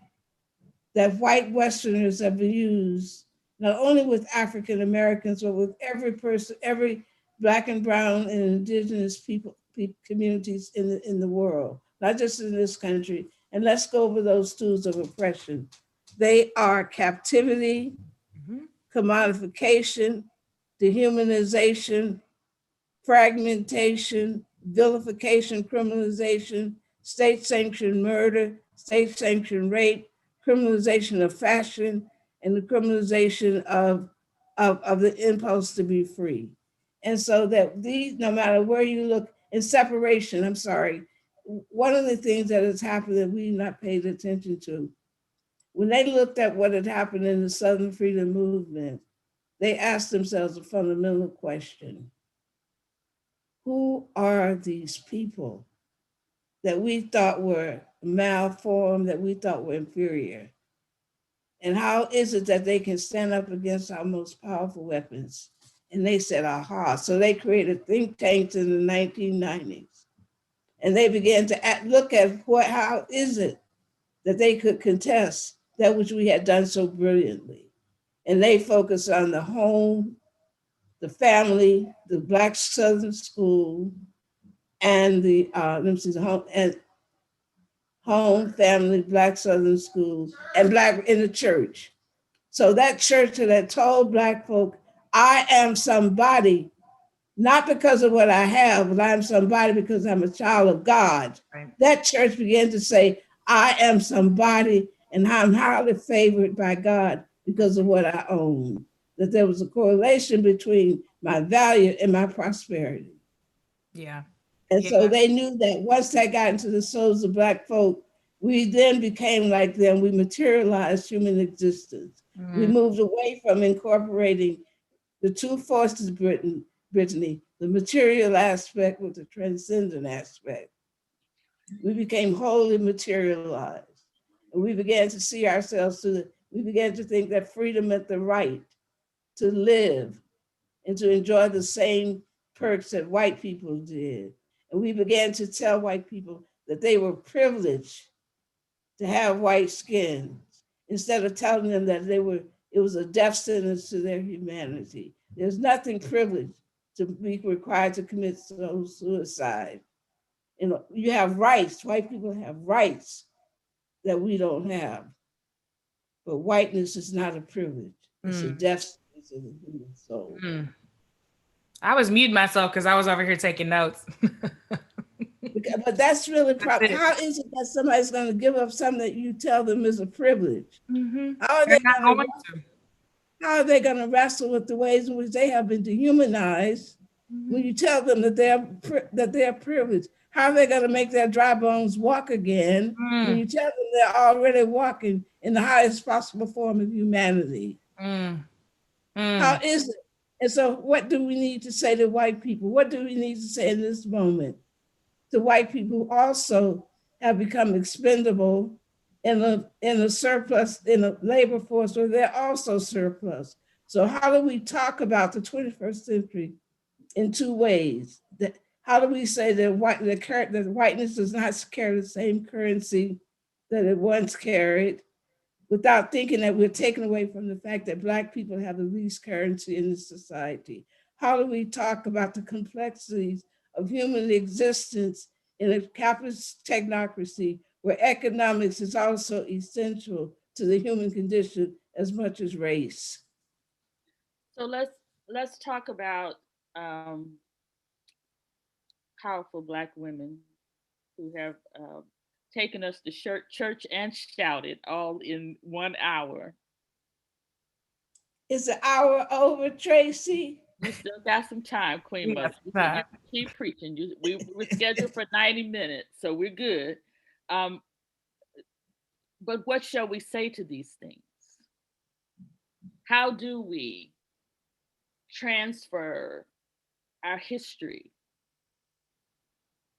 that white Westerners have used, not only with African Americans, but with every person, every Black and brown and indigenous people communities in the world? not just in this country. And let's go over those tools of oppression. They are captivity, commodification, dehumanization, fragmentation, vilification, criminalization, state-sanctioned murder, state-sanctioned rape, criminalization of fashion, and the criminalization of the impulse to be free. And so that these, no matter where you look, in separation, I'm sorry, one of the things that has happened that we've not paid attention to, when they looked at what had happened in the Southern Freedom Movement, they asked themselves a fundamental question. Who are these people that we thought were malformed, that we thought were inferior? And how is it that they can stand up against our most powerful weapons? And they said, aha. So they created think tanks in the 1990s. And they began to look at how is it that they could contest that which we had done so brilliantly. And they focused on the home, the family, the Black Southern School, and the home, family, Black Southern School, and Black in the church. So that church that told Black folk, I am somebody, not because of what I have, but I'm somebody because I'm a child of God. Right. That church began to say, I am somebody and I'm highly favored by God because of what I own. That there was a correlation between my value and my prosperity. Yeah. And so they knew that once that got into the souls of Black folk, we then became like them. We materialized human existence. We moved away from incorporating the two forces, Brittany, the material aspect with the transcendent aspect. We became wholly materialized. And we began to see ourselves we began to think that freedom meant the right to live and to enjoy the same perks that white people did. And we began to tell white people that they were privileged to have white skin, instead of telling them that it was a death sentence to their humanity. There's nothing privileged to be required to commit suicide. You have rights, white people have rights that we don't have. But whiteness is not a privilege, it's a death sentence of the human soul. I was muting myself because I was over here taking notes. But that's really probably, how is it that somebody's going to give up something that you tell them is a privilege? How are they going to wrestle with the ways in which they have been dehumanized when you tell them that they're privileged? How are they going to make their dry bones walk again when you tell them they're already walking in the highest possible form of humanity? How is it? And so what do we need to say to white people? What do we need to say in this moment to white people who also have become expendable in a surplus, in a labor force where they're also surplus? So how do we talk about the 21st century in two ways? How do we say that whiteness does not carry the same currency that it once carried, without thinking that we're taken away from the fact that Black people have the least currency in this society? How do we talk about the complexities of human existence in a capitalist technocracy where economics is also essential to the human condition as much as race? So let's talk about powerful Black women who have taken us to church and shouted all in 1 hour. Is the hour over, Traci? You still got some time, Queen Mother. You keep preaching. We were scheduled for 90 minutes, so we're good. But what shall we say to these things? How do we transfer our history?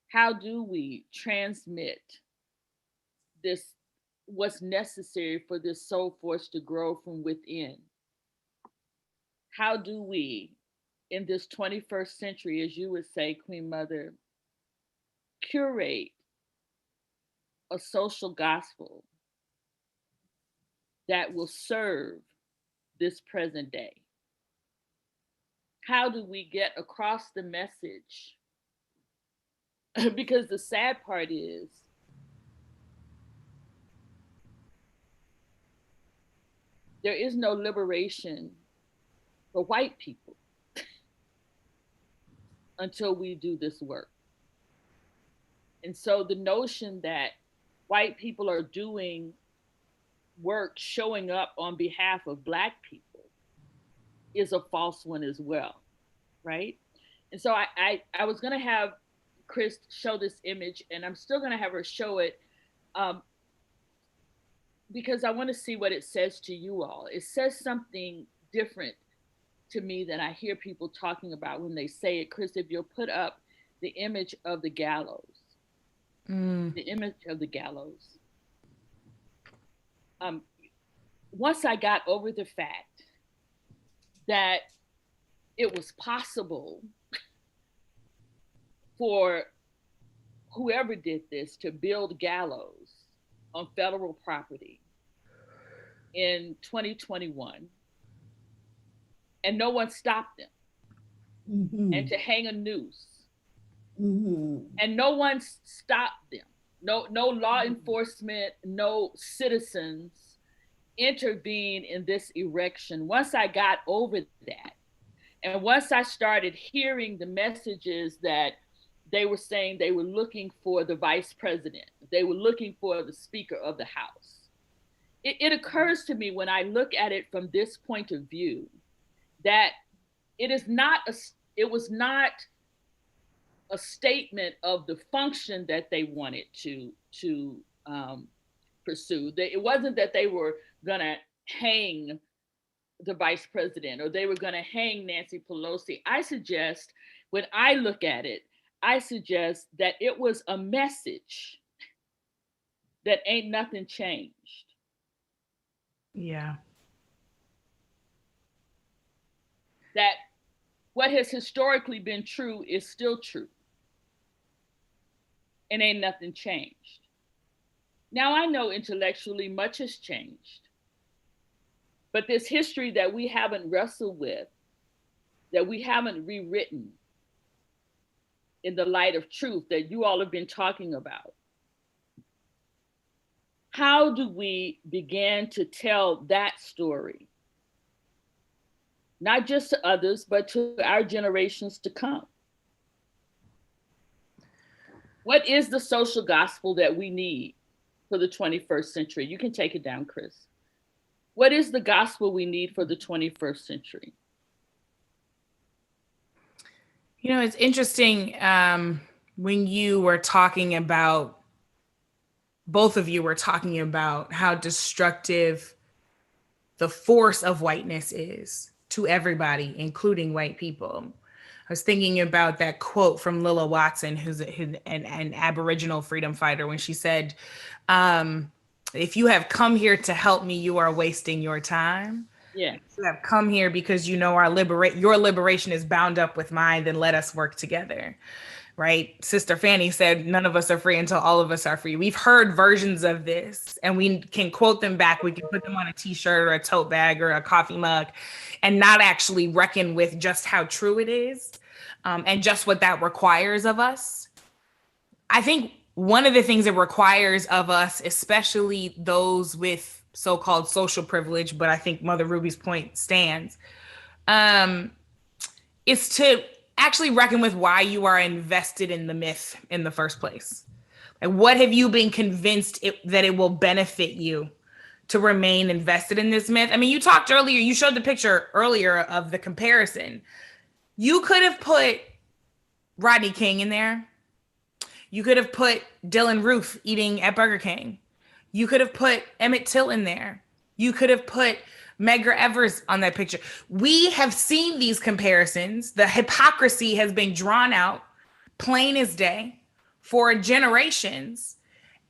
How do we transmit what's necessary for this soul force to grow from within? How do we, in this 21st century, as you would say, Queen Mother, curate a social gospel that will serve this present day? How do we get across the message? Because the sad part is there is no liberation for white people until we do this work. And so the notion that white people are doing work showing up on behalf of Black people is a false one as well, right? And so I was going to have Chris show this image, and I'm still going to have her show it because I want to see what it says to you all. It says something different to me than I hear people talking about when they say it. Chris, if you'll put up the image of the gallows, the image of the gallows. Once I got over the fact that it was possible for whoever did this to build gallows on federal property in 2021, and no one stopped them, and to hang a noose, and no one stopped them. No law enforcement, no citizens intervened in this erection. Once I got over that, and once I started hearing the messages that they were saying they were looking for the vice president, they were looking for the Speaker of the House, it occurs to me when I look at it from this point of view that it was not a statement of the function that they wanted to pursue. It wasn't that they were gonna hang the vice president or they were gonna hang Nancy Pelosi. I suggest, when I look at it, I suggest that it was a message that ain't nothing changed. Yeah. That what has historically been true is still true. And ain't nothing changed. Now, I know intellectually much has changed, but this history that we haven't wrestled with, that we haven't rewritten in the light of truth that you all have been talking about, how do we begin to tell that story? Not just to others, but to our generations to come. What is the social gospel that we need for the 21st century? You can take it down, Chris. What is the gospel we need for the 21st century? You know, it's interesting when you were talking about, both of you were talking about how destructive the force of whiteness is to everybody, including white people. I was thinking about that quote from Lilla Watson, who's an Aboriginal freedom fighter, when she said, if you have come here to help me, you are wasting your time. Yeah. If you have come here because you know your liberation is bound up with mine, then let us work together. Right? Sister Fanny said, none of us are free until all of us are free. We've heard versions of this and we can quote them back. We can put them on a t-shirt or a tote bag or a coffee mug and not actually reckon with just how true it is and just what that requires of us. I think one of the things it requires of us, especially those with so-called social privilege, but I think Mother Ruby's point stands, is to actually reckon with why you are invested in the myth in the first place. Like, what have you been convinced that it will benefit you to remain invested in this myth? I mean, you talked earlier, you showed the picture earlier of the comparison. You could have put Rodney King in there. You could have put Dylan Roof eating at Burger King. You could have put Emmett Till in there. You could have put Medgar Evers on that picture. We have seen these comparisons. The hypocrisy has been drawn out, plain as day, for generations.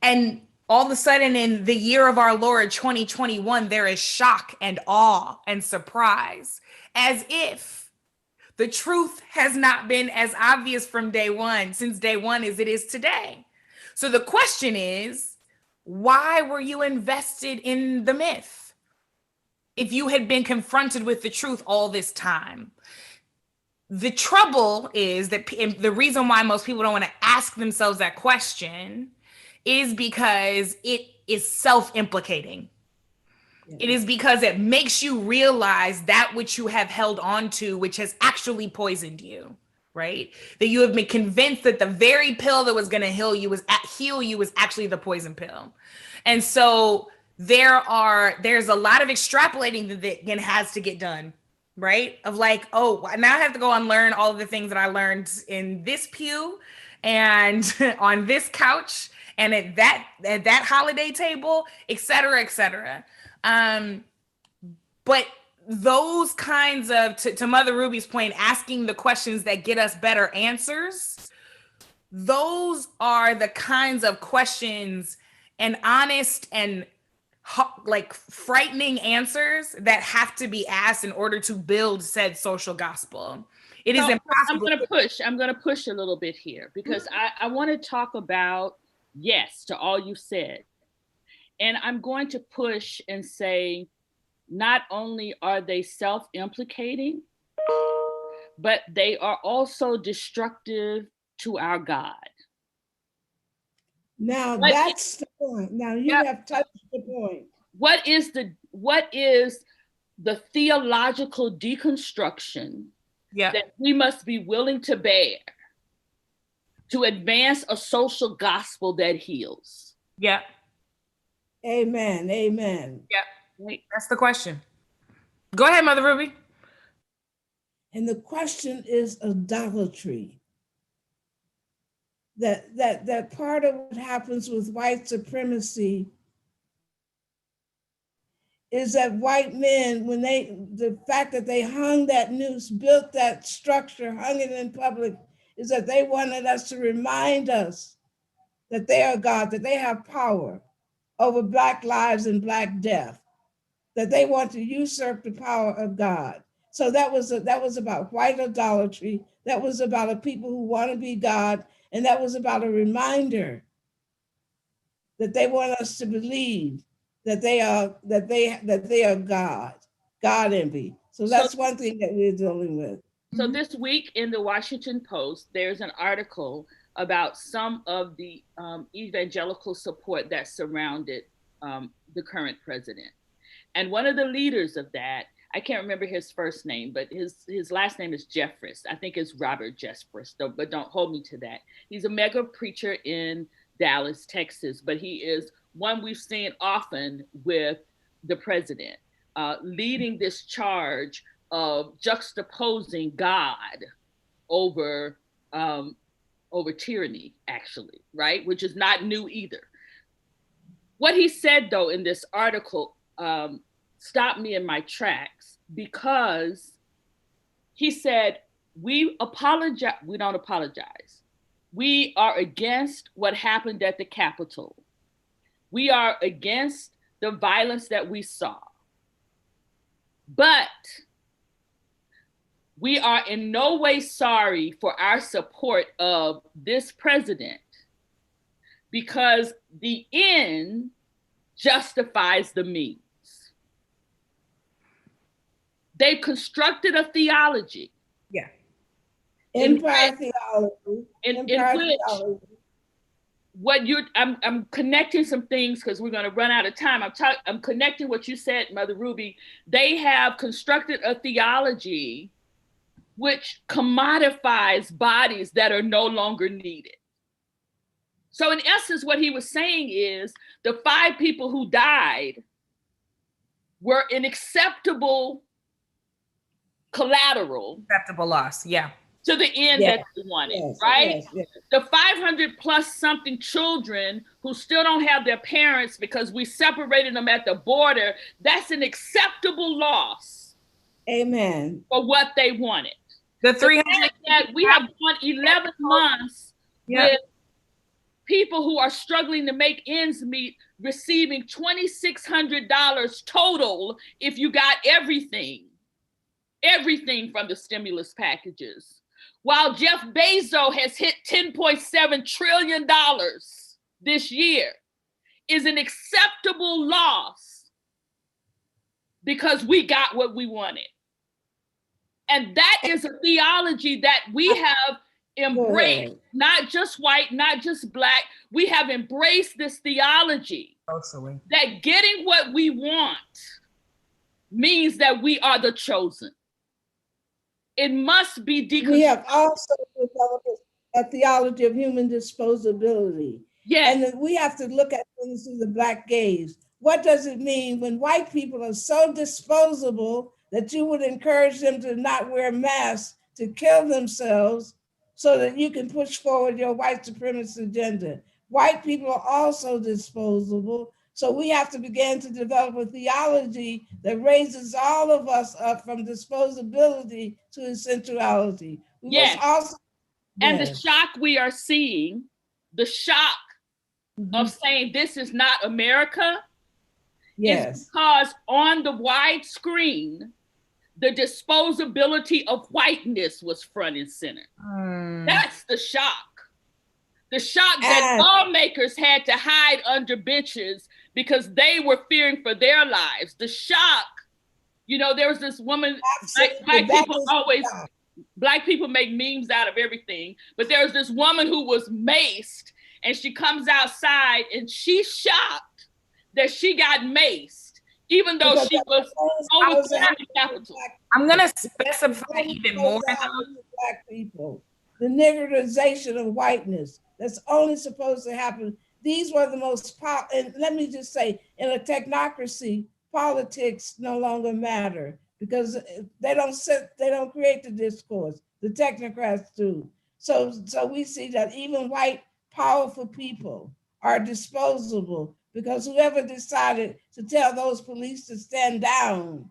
And all of a sudden in the year of our Lord 2021, there is shock and awe and surprise, as if the truth has not been as obvious from day one, since day one, as it is today. So the question is, why were you invested in the myth if you had been confronted with the truth all this time? The trouble is that the reason why most people don't want to ask themselves that question is because it is self-implicating. It is because it makes you realize that which you have held on to, which has actually poisoned you, right? That you have been convinced that the very pill that was going to heal you was actually the poison pill. And so there's a lot of extrapolating that has to get done, right? Of like, oh, now I have to go and learn all of the things that I learned in this pew and on this couch and at that holiday table, et cetera, et cetera. But those kinds of, to Mother Ruby's point, asking the questions that get us better answers, those are the kinds of questions and honest and like frightening answers that have to be asked in order to build said social gospel. It is impossible. I'm going to push a little bit here because I want to talk about yes to all you said. And I'm going to push and say, not only are they self-implicating, but they are also destructive to our God. Now that's the point. Now you have touched the point. What is the theological deconstruction that we must be willing to bear to advance a social gospel that heals? Yeah. Amen. Amen. Yeah. Wait, that's the question. Go ahead, Mother Ruby. And the question is idolatry. That part of what happens with white supremacy is that white men, the fact that they hung that noose, built that structure, hung it in public, is that they wanted us to remind us that they are God, that they have power over Black lives and Black death, that they want to usurp the power of God. So that was about white idolatry. That was about a people who want to be God, and that was about a reminder that they want us to believe that they are God envy. So that's one thing that we're dealing with. So this week in the Washington Post, there's an article about some of the evangelical support that surrounded the current president. And one of the leaders of that, I can't remember his first name, but his last name is Jeffress. I think it's Robert Jeffress, but don't hold me to that. He's a mega preacher in Dallas, Texas, but he is one we've seen often with the president, leading this charge of juxtaposing God over tyranny, actually, right? Which is not new either. What he said, though, in this article stopped me in my tracks, because he said, we don't apologize. We are against what happened at the Capitol. We are against the violence that we saw. But we are in no way sorry for our support of this president, because the end justifies the means. They've constructed a theology. Yeah. Empire theology. In which I'm connecting some things because we're going to run out of time. I'm connecting what you said, Mother Ruby. They have constructed a theology which commodifies bodies that are no longer needed. So in essence, what he was saying is the 5 people who died were an acceptable collateral. Acceptable loss, yeah. To the end that they wanted, right? Yes. The 500 plus something children who still don't have their parents because we separated them at the border, that's an acceptable loss. Amen. For what they wanted. The 300 that we have gone 11 months with people who are struggling to make ends meet, receiving $2,600 total if you got everything from the stimulus packages. While Jeff Bezos has hit $10.7 trillion this year, is an acceptable loss because we got what we wanted. And that is a theology that we have embraced, not just white, not just Black. We have embraced this theology that getting what we want means that we are the chosen. It must be deconstructed. We have also developed a theology of human disposability. Yes. And then we have to look at things through the Black gaze. What does it mean when white people are so disposable that you would encourage them to not wear masks, to kill themselves, so that you can push forward your white supremacist agenda? White people are also disposable. So we have to begin to develop a theology that raises all of us up from disposability to essentiality. We yes. must also, and the shock we are seeing, the shock of saying this is not America, is because on the wide screen, the disposability of whiteness was front and center. That's the shock. The shock that lawmakers had to hide under benches because they were fearing for their lives. The shock, you know, there was this woman, Black people make memes out of everything, but there was this woman who was maced, and she comes outside and she's shocked that she got maced, even though she was overturned the Capitol. I'm gonna specify even more. Black people, the niggardization of whiteness, that's only supposed to happen. These were the most and let me just say, in a technocracy, politics no longer matter because they don't create the discourse. The technocrats do. So we see that even white powerful people are disposable because whoever decided to tell those police to stand down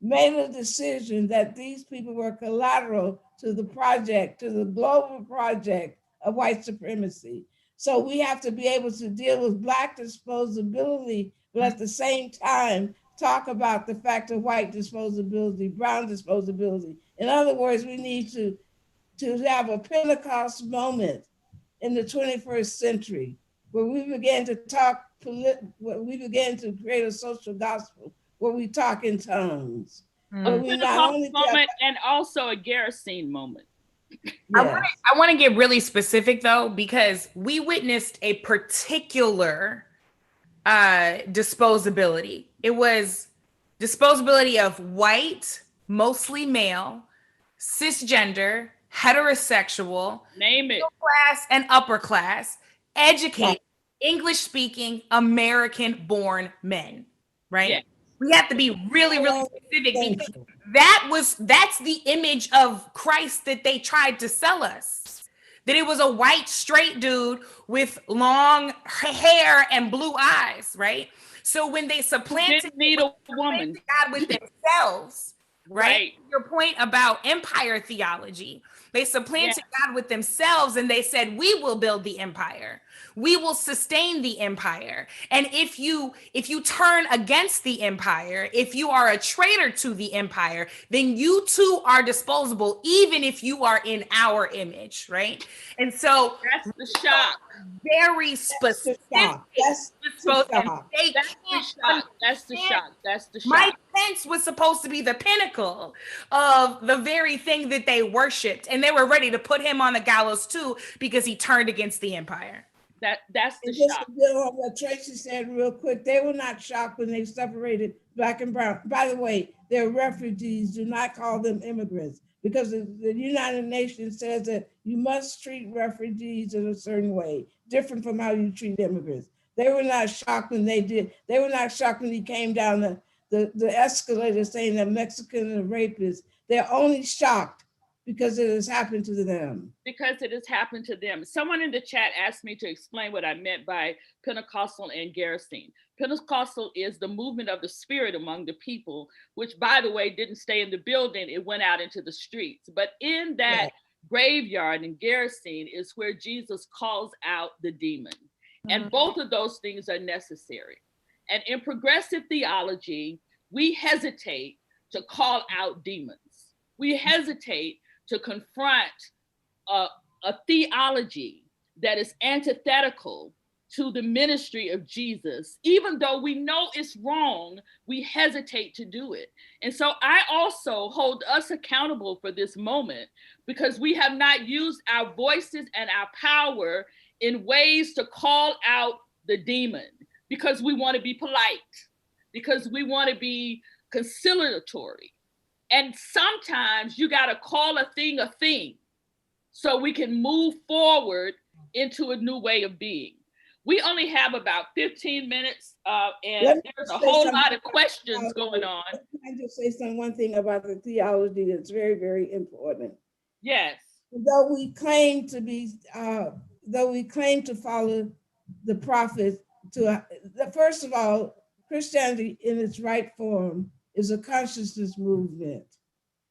made a decision that these people were collateral to the project, to the global project of white supremacy. So we have to be able to deal with Black disposability, but at the same time, talk about the fact of white disposability, brown disposability. In other words, we need to have a Pentecost moment in the 21st century where we began to talk, where we began to create a social gospel where we talk in tongues. A Pentecost moment and also a Gerasene moment. Yes. I want to get really specific though, because we witnessed a particular disposability. It was disposability of white, mostly male, cisgender, heterosexual, name it, middle class and upper class, educated, English speaking, American born men, right? Yeah. We have to be really, really specific because that's the image of Christ that they tried to sell us. That it was a white straight dude with long hair and blue eyes, right? So when they supplanted woman God with themselves, right? Your point about empire theology, they supplanted God with themselves and they said, we will build the empire. We will sustain the empire. And if you turn against the empire, if you are a traitor to the empire, then you too are disposable, even if you are in our image, right? And so that's the shock. Very specific. That's the shock. Mike Pence was supposed to be the pinnacle of the very thing that they worshipped, and they were ready to put him on the gallows too because he turned against the empire. That's the shock. What Traci said real quick, they were not shocked when they separated Black and brown. By the way, they're refugees. Do not call them immigrants because the United Nations says that you must treat refugees in a certain way, different from how you treat immigrants. They were not shocked when they did. They were not shocked when he came down the escalator saying that Mexican are rapists. They're only shocked because it has happened to them. Because it has happened to them. Someone in the chat asked me to explain what I meant by Pentecostal and Gerasene. Pentecostal is the movement of the Spirit among the people, which, by the way, didn't stay in the building. It went out into the streets. But in that graveyard in Gerasene is where Jesus calls out the demon. And both of those things are necessary. And in progressive theology, we hesitate to call out demons. We hesitate to confront a theology that is antithetical to the ministry of Jesus. Even though we know it's wrong, we hesitate to do it. And so I also hold us accountable for this moment, because we have not used our voices and our power in ways to call out the demon, because we want to be polite, because we want to be conciliatory. And sometimes you got to call a thing so we can move forward into a new way of being. We only have about 15 minutes, and there's a whole lot of questions going on. Can I just say one thing about the theology that's very, very important? Yes. Though we claim to follow the prophets, first of all, Christianity in its right form is a consciousness movement.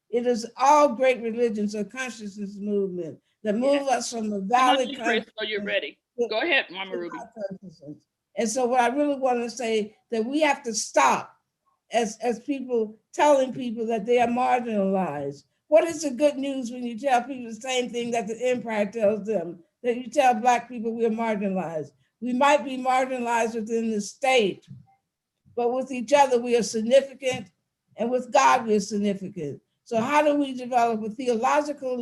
It is all great religions a consciousness movement that move us from a valid consciousness. So you're ready. Go ahead, Mama Ruby. And so what I really want to say, that we have to stop as people telling people that they are marginalized. What is the good news when you tell people the same thing that the empire tells them, that you tell Black people we are marginalized? We might be marginalized within the state, but with each other we are significant, and with God we are significant. So how do we develop a theological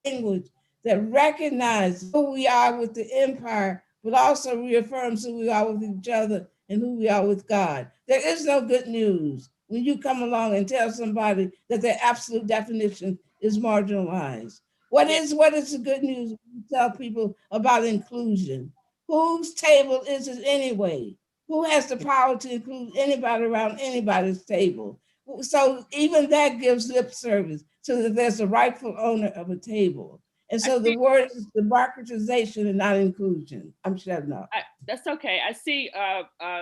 language that recognizes who we are with the empire, but also reaffirms who we are with each other and who we are with God? There is no good news when you come along and tell somebody that their absolute definition is marginalized. What is the good news when you tell people about inclusion? Whose table is it anyway? Who has the power to include anybody around anybody's table? So even that gives lip service, so that there's a rightful owner of a table. And so the word is democratization and not inclusion. I'm shutting up. That's okay. I see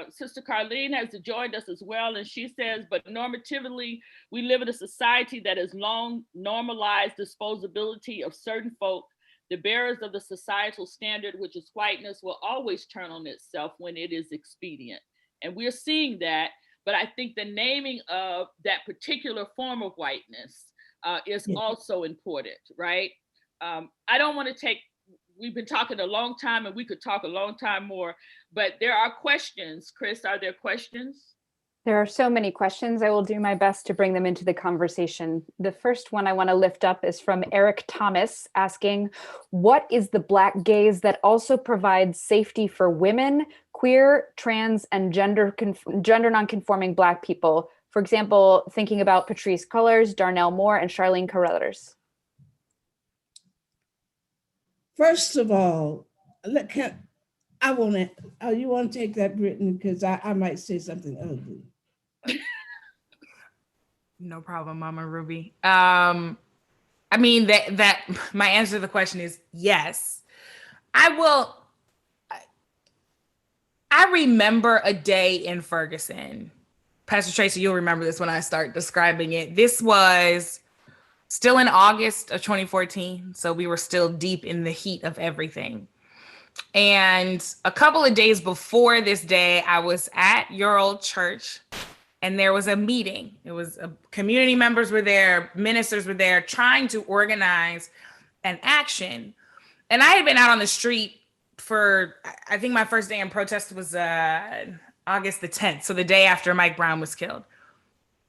Sister Carlene has joined us as well, and she says, but normatively, we live in a society that has long normalized disposability of certain folk. The bearers of the societal standard, which is whiteness, will always turn on itself when it is expedient. And we're seeing that, but I think the naming of that particular form of whiteness is also important, right? I don't want to we've been talking a long time and we could talk a long time more, but there are questions. Chris, are there questions? There are so many questions. I will do my best to bring them into the conversation. The first one I want to lift up is from Eric Thomas, asking, what is the Black gaze that also provides safety for women, queer, trans, and gender nonconforming Black people? For example, thinking about Patrisse Cullors, Darnell Moore, and Charlene Carruthers. First of all, you want to take that, Brittany, because I might say something ugly. No problem, Mama Ruby. I mean, that my answer to the question is yes. I remember a day in Ferguson. Pastor Traci, you'll remember this when I start describing it. This was still in August of 2014. So we were still deep in the heat of everything. And a couple of days before this day, I was at your old church and there was a meeting. It was community members were there, ministers were there trying to organize an action. And I had been out on the street for, I think my first day in protest was August the 10th. So the day after Mike Brown was killed.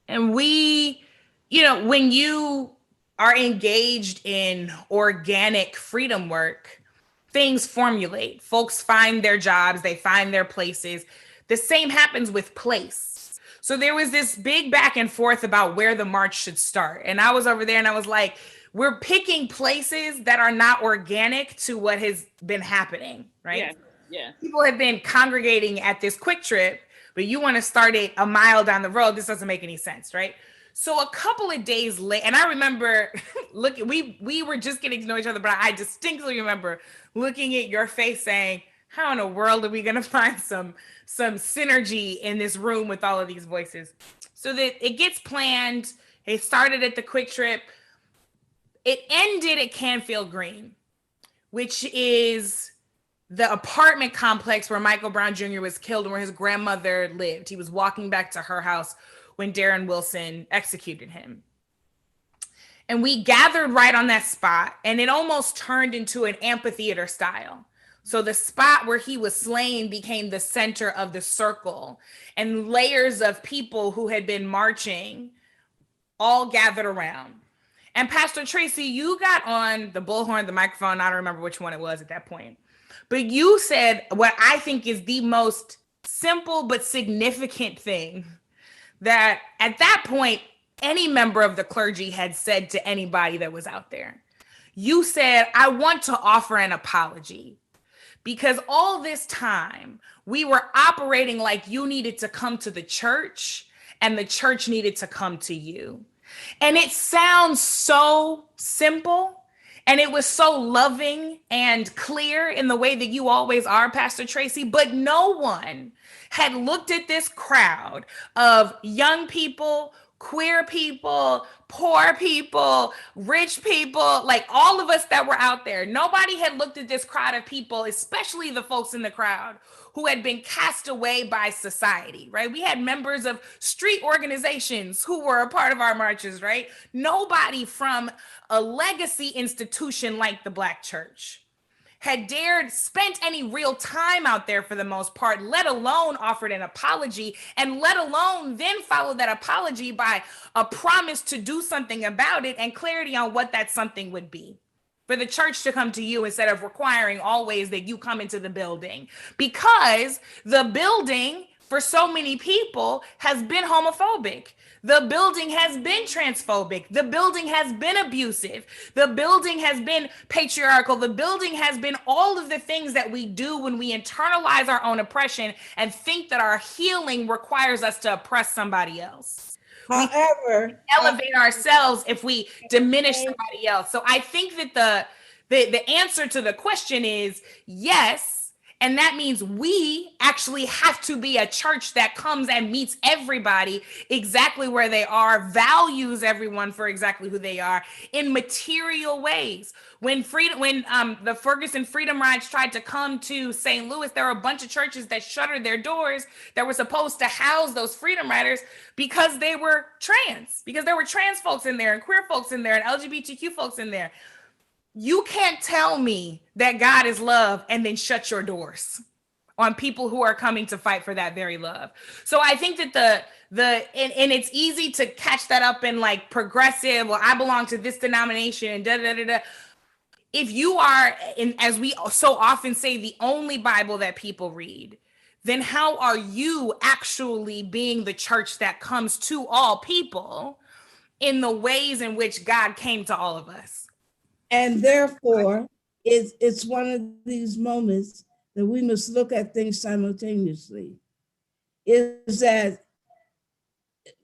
And we, when you are engaged in organic freedom work, things formulate. Folks find their jobs, they find their places. The same happens with place. So there was this big back and forth about where the march should start. And I was over there and I was like, we're picking places that are not organic to what has been happening, right? Yeah. People have been congregating at this Quick Trip, but you want to start it a mile down the road. This doesn't make any sense, right? So a couple of days later, and I remember we were just getting to know each other, but I distinctly remember looking at your face saying, how in the world are we going to find some synergy in this room with all of these voices? So that it gets planned. It started at the Quick Trip. It ended at Canfield Green, which is the apartment complex where Michael Brown Jr. was killed and where his grandmother lived. He was walking back to her house when Darren Wilson executed him. And we gathered right on that spot, and it almost turned into an amphitheater style. So the spot where he was slain became the center of the circle, and layers of people who had been marching all gathered around. And Pastor Traci, you got on the bullhorn, the microphone, I don't remember which one it was at that point, but you said what I think is the most simple but significant thing that at that point, any member of the clergy had said to anybody that was out there. You said, I want to offer an apology because all this time we were operating like you needed to come to the church and the church needed to come to you. And it sounds so simple, and it was so loving and clear in the way that you always are, Pastor Traci, but no one had looked at this crowd of young people, queer people, poor people, rich people, like all of us that were out there. Nobody had looked at this crowd of people, especially the folks in the crowd who had been cast away by society, right? We had members of street organizations who were a part of our marches, right? Nobody from a legacy institution like the Black church had dared spent any real time out there for the most part, let alone offered an apology, and let alone then follow that apology by a promise to do something about it and clarity on what that something would be. For the church to come to you instead of requiring always that you come into the building, because the building for so many people has been homophobic. The building has been transphobic. The building has been abusive. The building has been patriarchal. The building has been all of the things that we do when we internalize our own oppression and think that our healing requires us to oppress somebody else. However, we elevate ourselves if we diminish somebody else. So I think that the answer to the question is yes. And that means we actually have to be a church that comes and meets everybody exactly where they are, values everyone for exactly who they are in material ways. When the Ferguson Freedom Rides tried to come to St. Louis, there were a bunch of churches that shuttered their doors that were supposed to house those Freedom Riders because they were trans, because there were trans folks in there and queer folks in there and LGBTQ folks in there. You can't tell me that God is love and then shut your doors on people who are coming to fight for that very love. So I think that and it's easy to catch that up in like progressive, well, I belong to this denomination and da da da da. If you are, as we so often say, the only Bible that people read, then how are you actually being the church that comes to all people in the ways in which God came to all of us? And therefore, it's one of these moments that we must look at things simultaneously. Is that,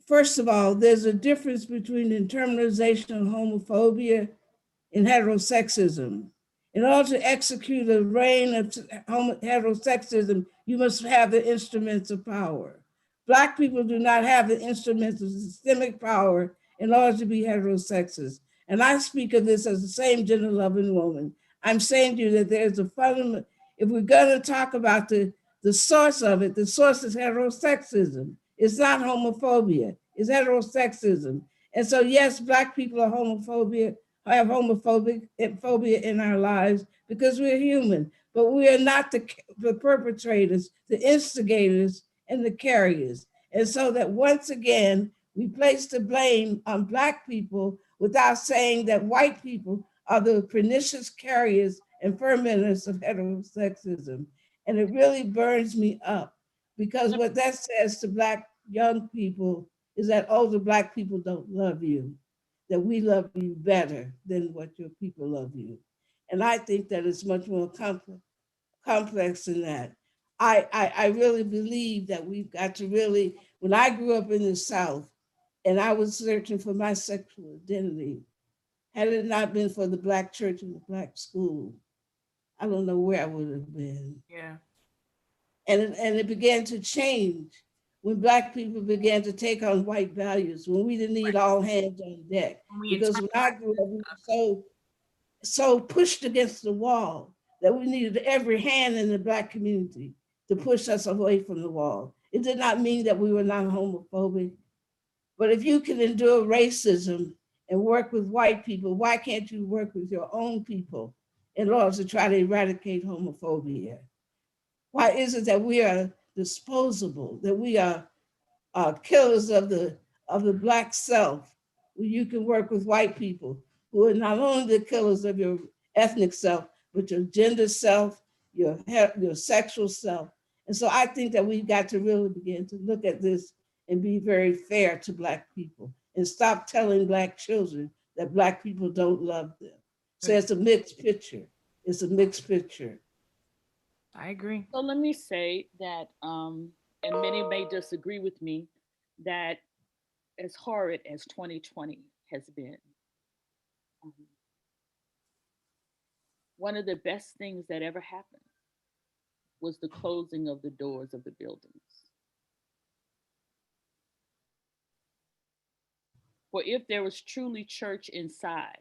first of all, there's a difference between internalization of homophobia and heterosexism. In order to execute a reign of heterosexism, you must have the instruments of power. Black people do not have the instruments of systemic power in order to be heterosexist. And I speak of this as the same gender-loving woman. I'm saying to you that there's a fundamental, if we're going to talk about the source of it, the source is heterosexism. It's not homophobia, it's heterosexism. And so yes, Black people are have homophobic phobia in our lives because we're human, but we are not the perpetrators, the instigators, and the carriers. And so that once again, we place the blame on Black people without saying that white people are the pernicious carriers and fermenters of heterosexism. And it really burns me up because what that says to Black young people is that older Black people don't love you, that we love you better than what your people love you. And I think that it's much more complex than that. I really believe that we've got to really, when I grew up in the South, and I was searching for my sexual identity. Had it not been for the Black church and the Black school, I don't know where I would have been. Yeah. And it began to change when Black people began to take on white values, when we didn't need all hands on deck. Because when I grew up, we were so pushed against the wall that we needed every hand in the Black community to push us away from the wall. It did not mean that we were not homophobic. But if you can endure racism and work with white people, why can't you work with your own people in order to try to eradicate homophobia? Why is it that we are disposable, that we are killers of the Black self? You can work with white people who are not only the killers of your ethnic self, but your gender self, your sexual self. And so I think that we've got to really begin to look at this and be very fair to Black people and stop telling Black children that Black people don't love them. So it's a mixed picture. It's a mixed picture. I agree. So let me say that, and many may disagree with me, that as horrid as 2020 has been, one of the best things that ever happened was the closing of the doors of the buildings. For if there was truly church inside,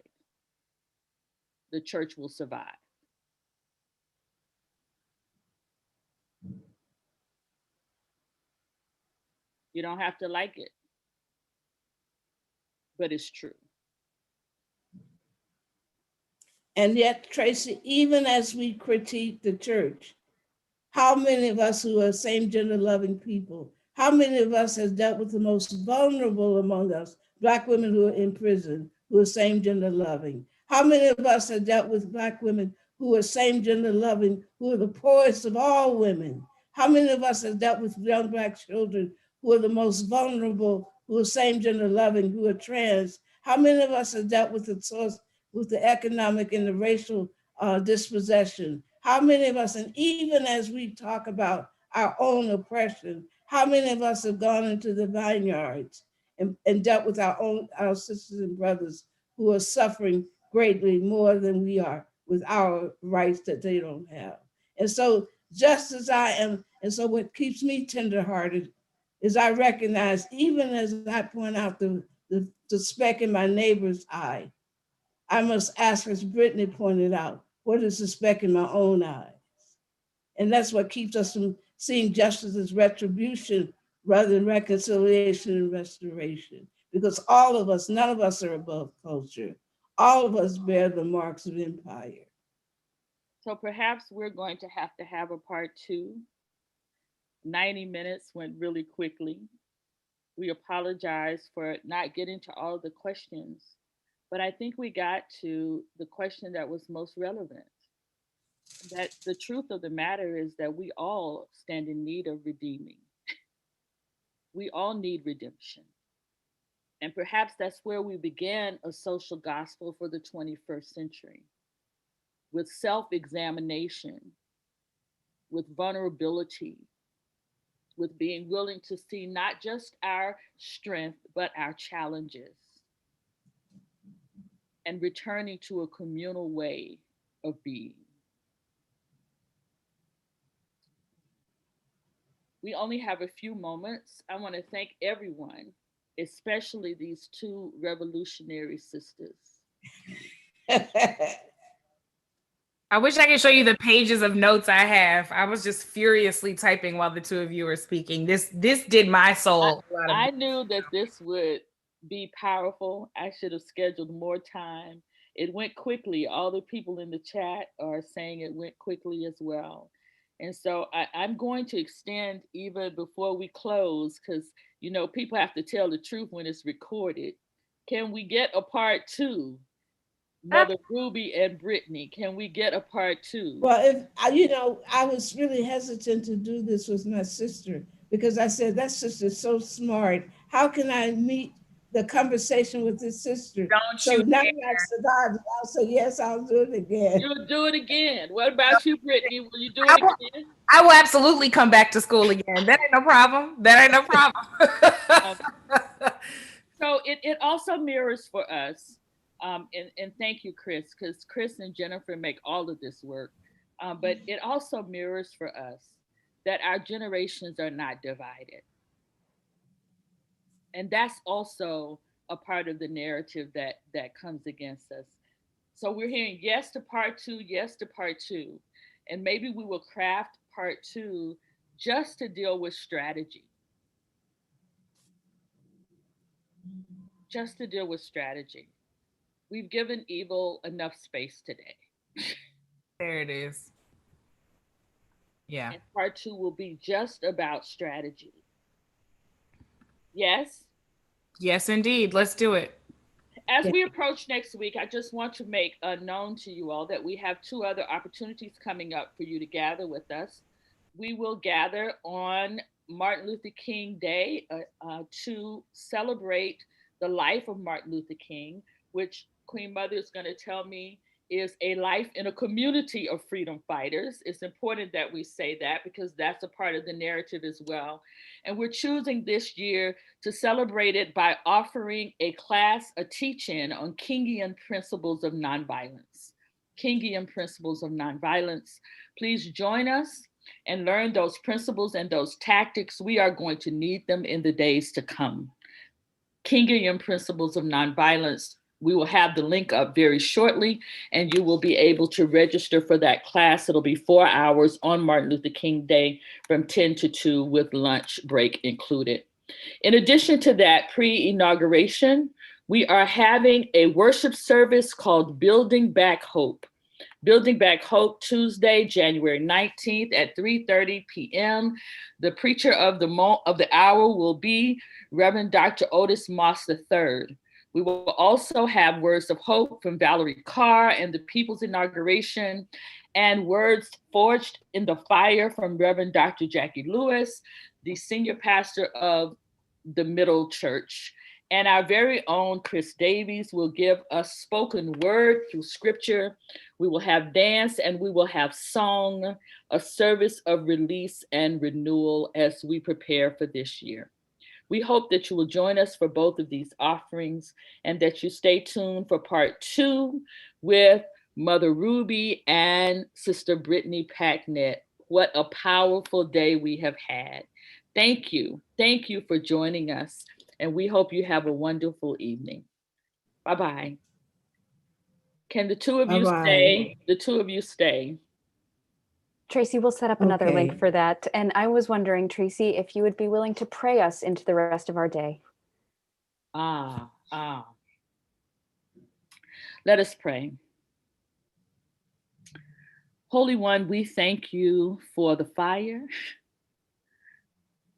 the church will survive. You don't have to like it, but it's true. And yet, Traci, even as we critique the church, how many of us who are same gender loving people, how many of us has dealt with the most vulnerable among us, Black women who are in prison, who are same gender loving? How many of us have dealt with Black women who are same gender loving, who are the poorest of all women? How many of us have dealt with young Black children who are the most vulnerable, who are same gender loving, who are trans? How many of us have dealt with the source, with the economic and the racial dispossession? How many of us, and even as we talk about our own oppression, how many of us have gone into the vineyards and dealt with our sisters and brothers who are suffering greatly more than we are with our rights that they don't have? And so just as I am, and so what keeps me tenderhearted is I recognize, even as I point out the speck in my neighbor's eye, I must ask, as Brittany pointed out, what is the speck in my own eyes? And that's what keeps us from seeing justice as retribution rather than reconciliation and restoration. Because all of us, none of us are above culture. All of us bear the marks of empire. So perhaps we're going to have a part two. 90 minutes went really quickly. We apologize for not getting to all the questions, but I think we got to the question that was most relevant. That the truth of the matter is that we all stand in need of redeeming. We all need redemption. And perhaps that's where we began a social gospel for the 21st century, with self examination, with vulnerability, with being willing to see not just our strength, but our challenges, and returning to a communal way of being. We only have a few moments. I want to thank everyone, especially these two revolutionary sisters. I wish I could show you the pages of notes I have. I was just furiously typing while the two of you were speaking. This did my soul. I knew that this would be powerful. I should have scheduled more time. It went quickly. All the people in the chat are saying it went quickly as well. And so I'm going to extend even before we close, because, you know, people have to tell the truth when it's recorded. Can we get a part two? Mother Ruby and Brittany, can we get a part two? Well, I was really hesitant to do this with my sister because I said, that sister's so smart. How can I meet the conversation with this sister? Don't you now I survived. I'll say, yes, I'll do it again. You'll do it again. What about you, Brittany? Will you do it again? I will absolutely come back to school again. That ain't no problem. So it also mirrors for us, and thank you, Chris, because Chris and Jennifer make all of this work. But it also mirrors for us that our generations are not divided. And that's also a part of the narrative that comes against us. So we're hearing yes to part two, yes to part two. And maybe we will craft part two just to deal with strategy. Just to deal with strategy. We've given evil enough space today. There it is. Yeah. And part 2 will be just about strategy. Yes? Yes, indeed. Let's do it. As we approach next week, I just want to make known to you all that we have 2 other opportunities coming up for you to gather with us. We will gather on Martin Luther King Day to celebrate the life of Martin Luther King, which Queen Mother is going to tell me is a life in a community of freedom fighters. It's important that we say that because that's a part of the narrative as well. And we're choosing this year to celebrate it by offering a class, a teach-in on Kingian principles of nonviolence. Kingian principles of nonviolence. Please join us and learn those principles and those tactics. We are going to need them in the days to come. Kingian principles of nonviolence. We will have the link up very shortly, and you will be able to register for that class. It'll be 4 hours on Martin Luther King Day from 10 to 2 with lunch break included. In addition to that pre-inauguration, we are having a worship service called Building Back Hope. Building Back Hope, Tuesday, January 19th at 3:30 p.m. The preacher of the hour will be Reverend Dr. Otis Moss III. We will also have words of hope from Valerie Carr and the People's Inauguration, and words forged in the fire from Reverend Dr. Jackie Lewis, the senior pastor of the Middle Church. And our very own Chris Davies will give us spoken word through scripture. We will have dance and we will have song, a service of release and renewal as we prepare for this year. We hope that you will join us for both of these offerings and that you stay tuned for part 2 with Mother Ruby and Sister Brittany Packnett. What a powerful day we have had. Thank you. Thank you for joining us. And we hope you have a wonderful evening. Bye-bye. Can the 2 of you stay? The 2 of you stay. Traci, we'll set up another link for that. And I was wondering, Traci, if you would be willing to pray us into the rest of our day. Let us pray. Holy One, we thank you for the fire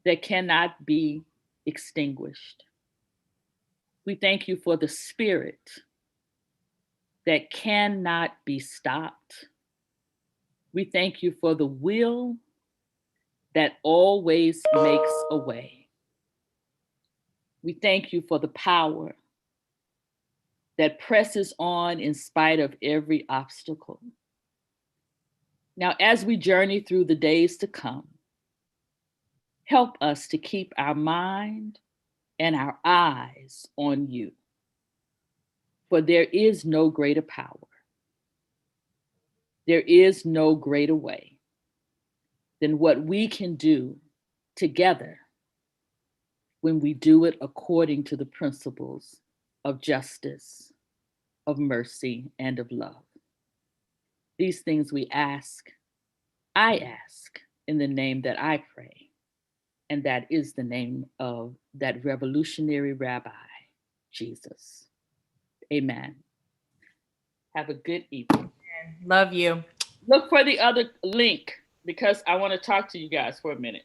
that cannot be extinguished. We thank you for the spirit that cannot be stopped. We thank you for the will that always makes a way. We thank you for the power that presses on in spite of every obstacle. Now, as we journey through the days to come, help us to keep our mind and our eyes on you. For there is no greater power. There is no greater way than what we can do together when we do it according to the principles of justice, of mercy, and of love. These things we ask, I ask in the name that I pray, and that is the name of that revolutionary rabbi, Jesus. Amen. Have a good evening. Love you. Look for the other link because I want to talk to you guys for a minute.